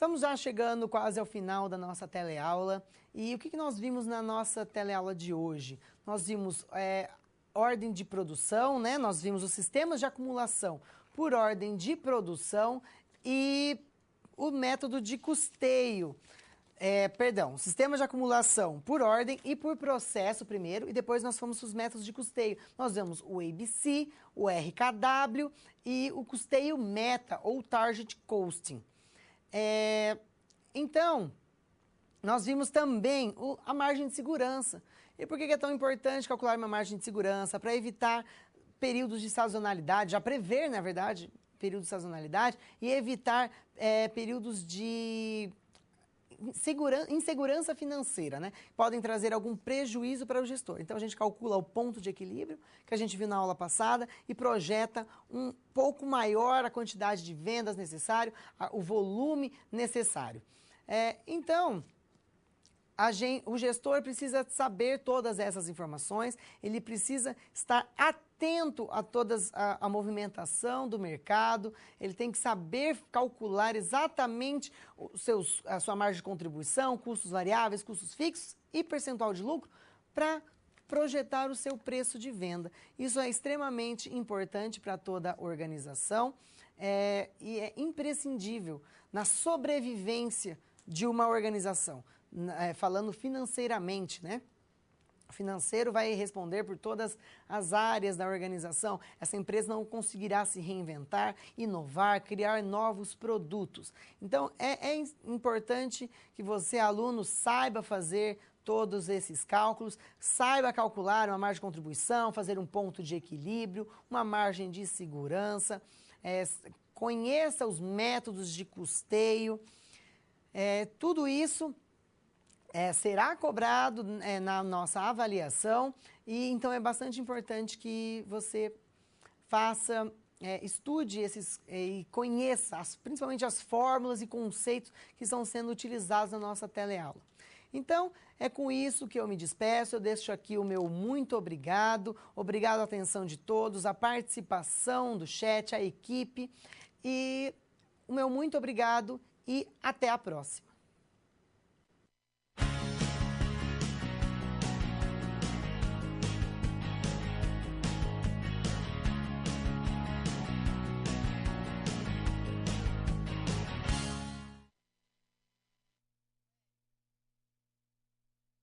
Estamos já chegando quase ao final da nossa teleaula. E o que nós vimos na nossa teleaula de hoje? Nós vimos ordem de produção, né? Nós vimos os sistemas de acumulação por ordem de produção e o método de custeio. Sistema de acumulação por ordem e por processo primeiro, e depois nós fomos para os métodos de custeio. Nós vemos o ABC, o RKW e o custeio meta, ou Target Costing. Então, nós vimos também a margem de segurança. E por que é tão importante calcular uma margem de segurança? Para evitar períodos de sazonalidade, já prever, na verdade, períodos de sazonalidade e evitar períodos de insegurança financeira, né? Podem trazer algum prejuízo para o gestor. Então, a gente calcula o ponto de equilíbrio, que a gente viu na aula passada, e projeta um pouco maior a quantidade de vendas necessário, o volume necessário. Então, o gestor precisa saber todas essas informações, ele precisa estar atento a toda a movimentação do mercado, ele tem que saber calcular exatamente a sua margem de contribuição, custos variáveis, custos fixos e percentual de lucro para projetar o seu preço de venda. Isso é extremamente importante para toda organização e é imprescindível na sobrevivência de uma organização. Falando financeiramente, né? O financeiro vai responder por todas as áreas da organização. Essa empresa não conseguirá se reinventar, inovar, criar novos produtos. Então, é importante que você, aluno, saiba fazer todos esses cálculos, saiba calcular uma margem de contribuição, fazer um ponto de equilíbrio, uma margem de segurança, conheça os métodos de custeio, tudo isso será cobrado na nossa avaliação e então é bastante importante que você faça, estude e conheça principalmente as fórmulas e conceitos que estão sendo utilizados na nossa teleaula. Então, é com isso que eu me despeço, eu deixo aqui o meu muito obrigado, obrigado à atenção de todos, a participação do chat, a equipe e o meu muito obrigado e até a próxima.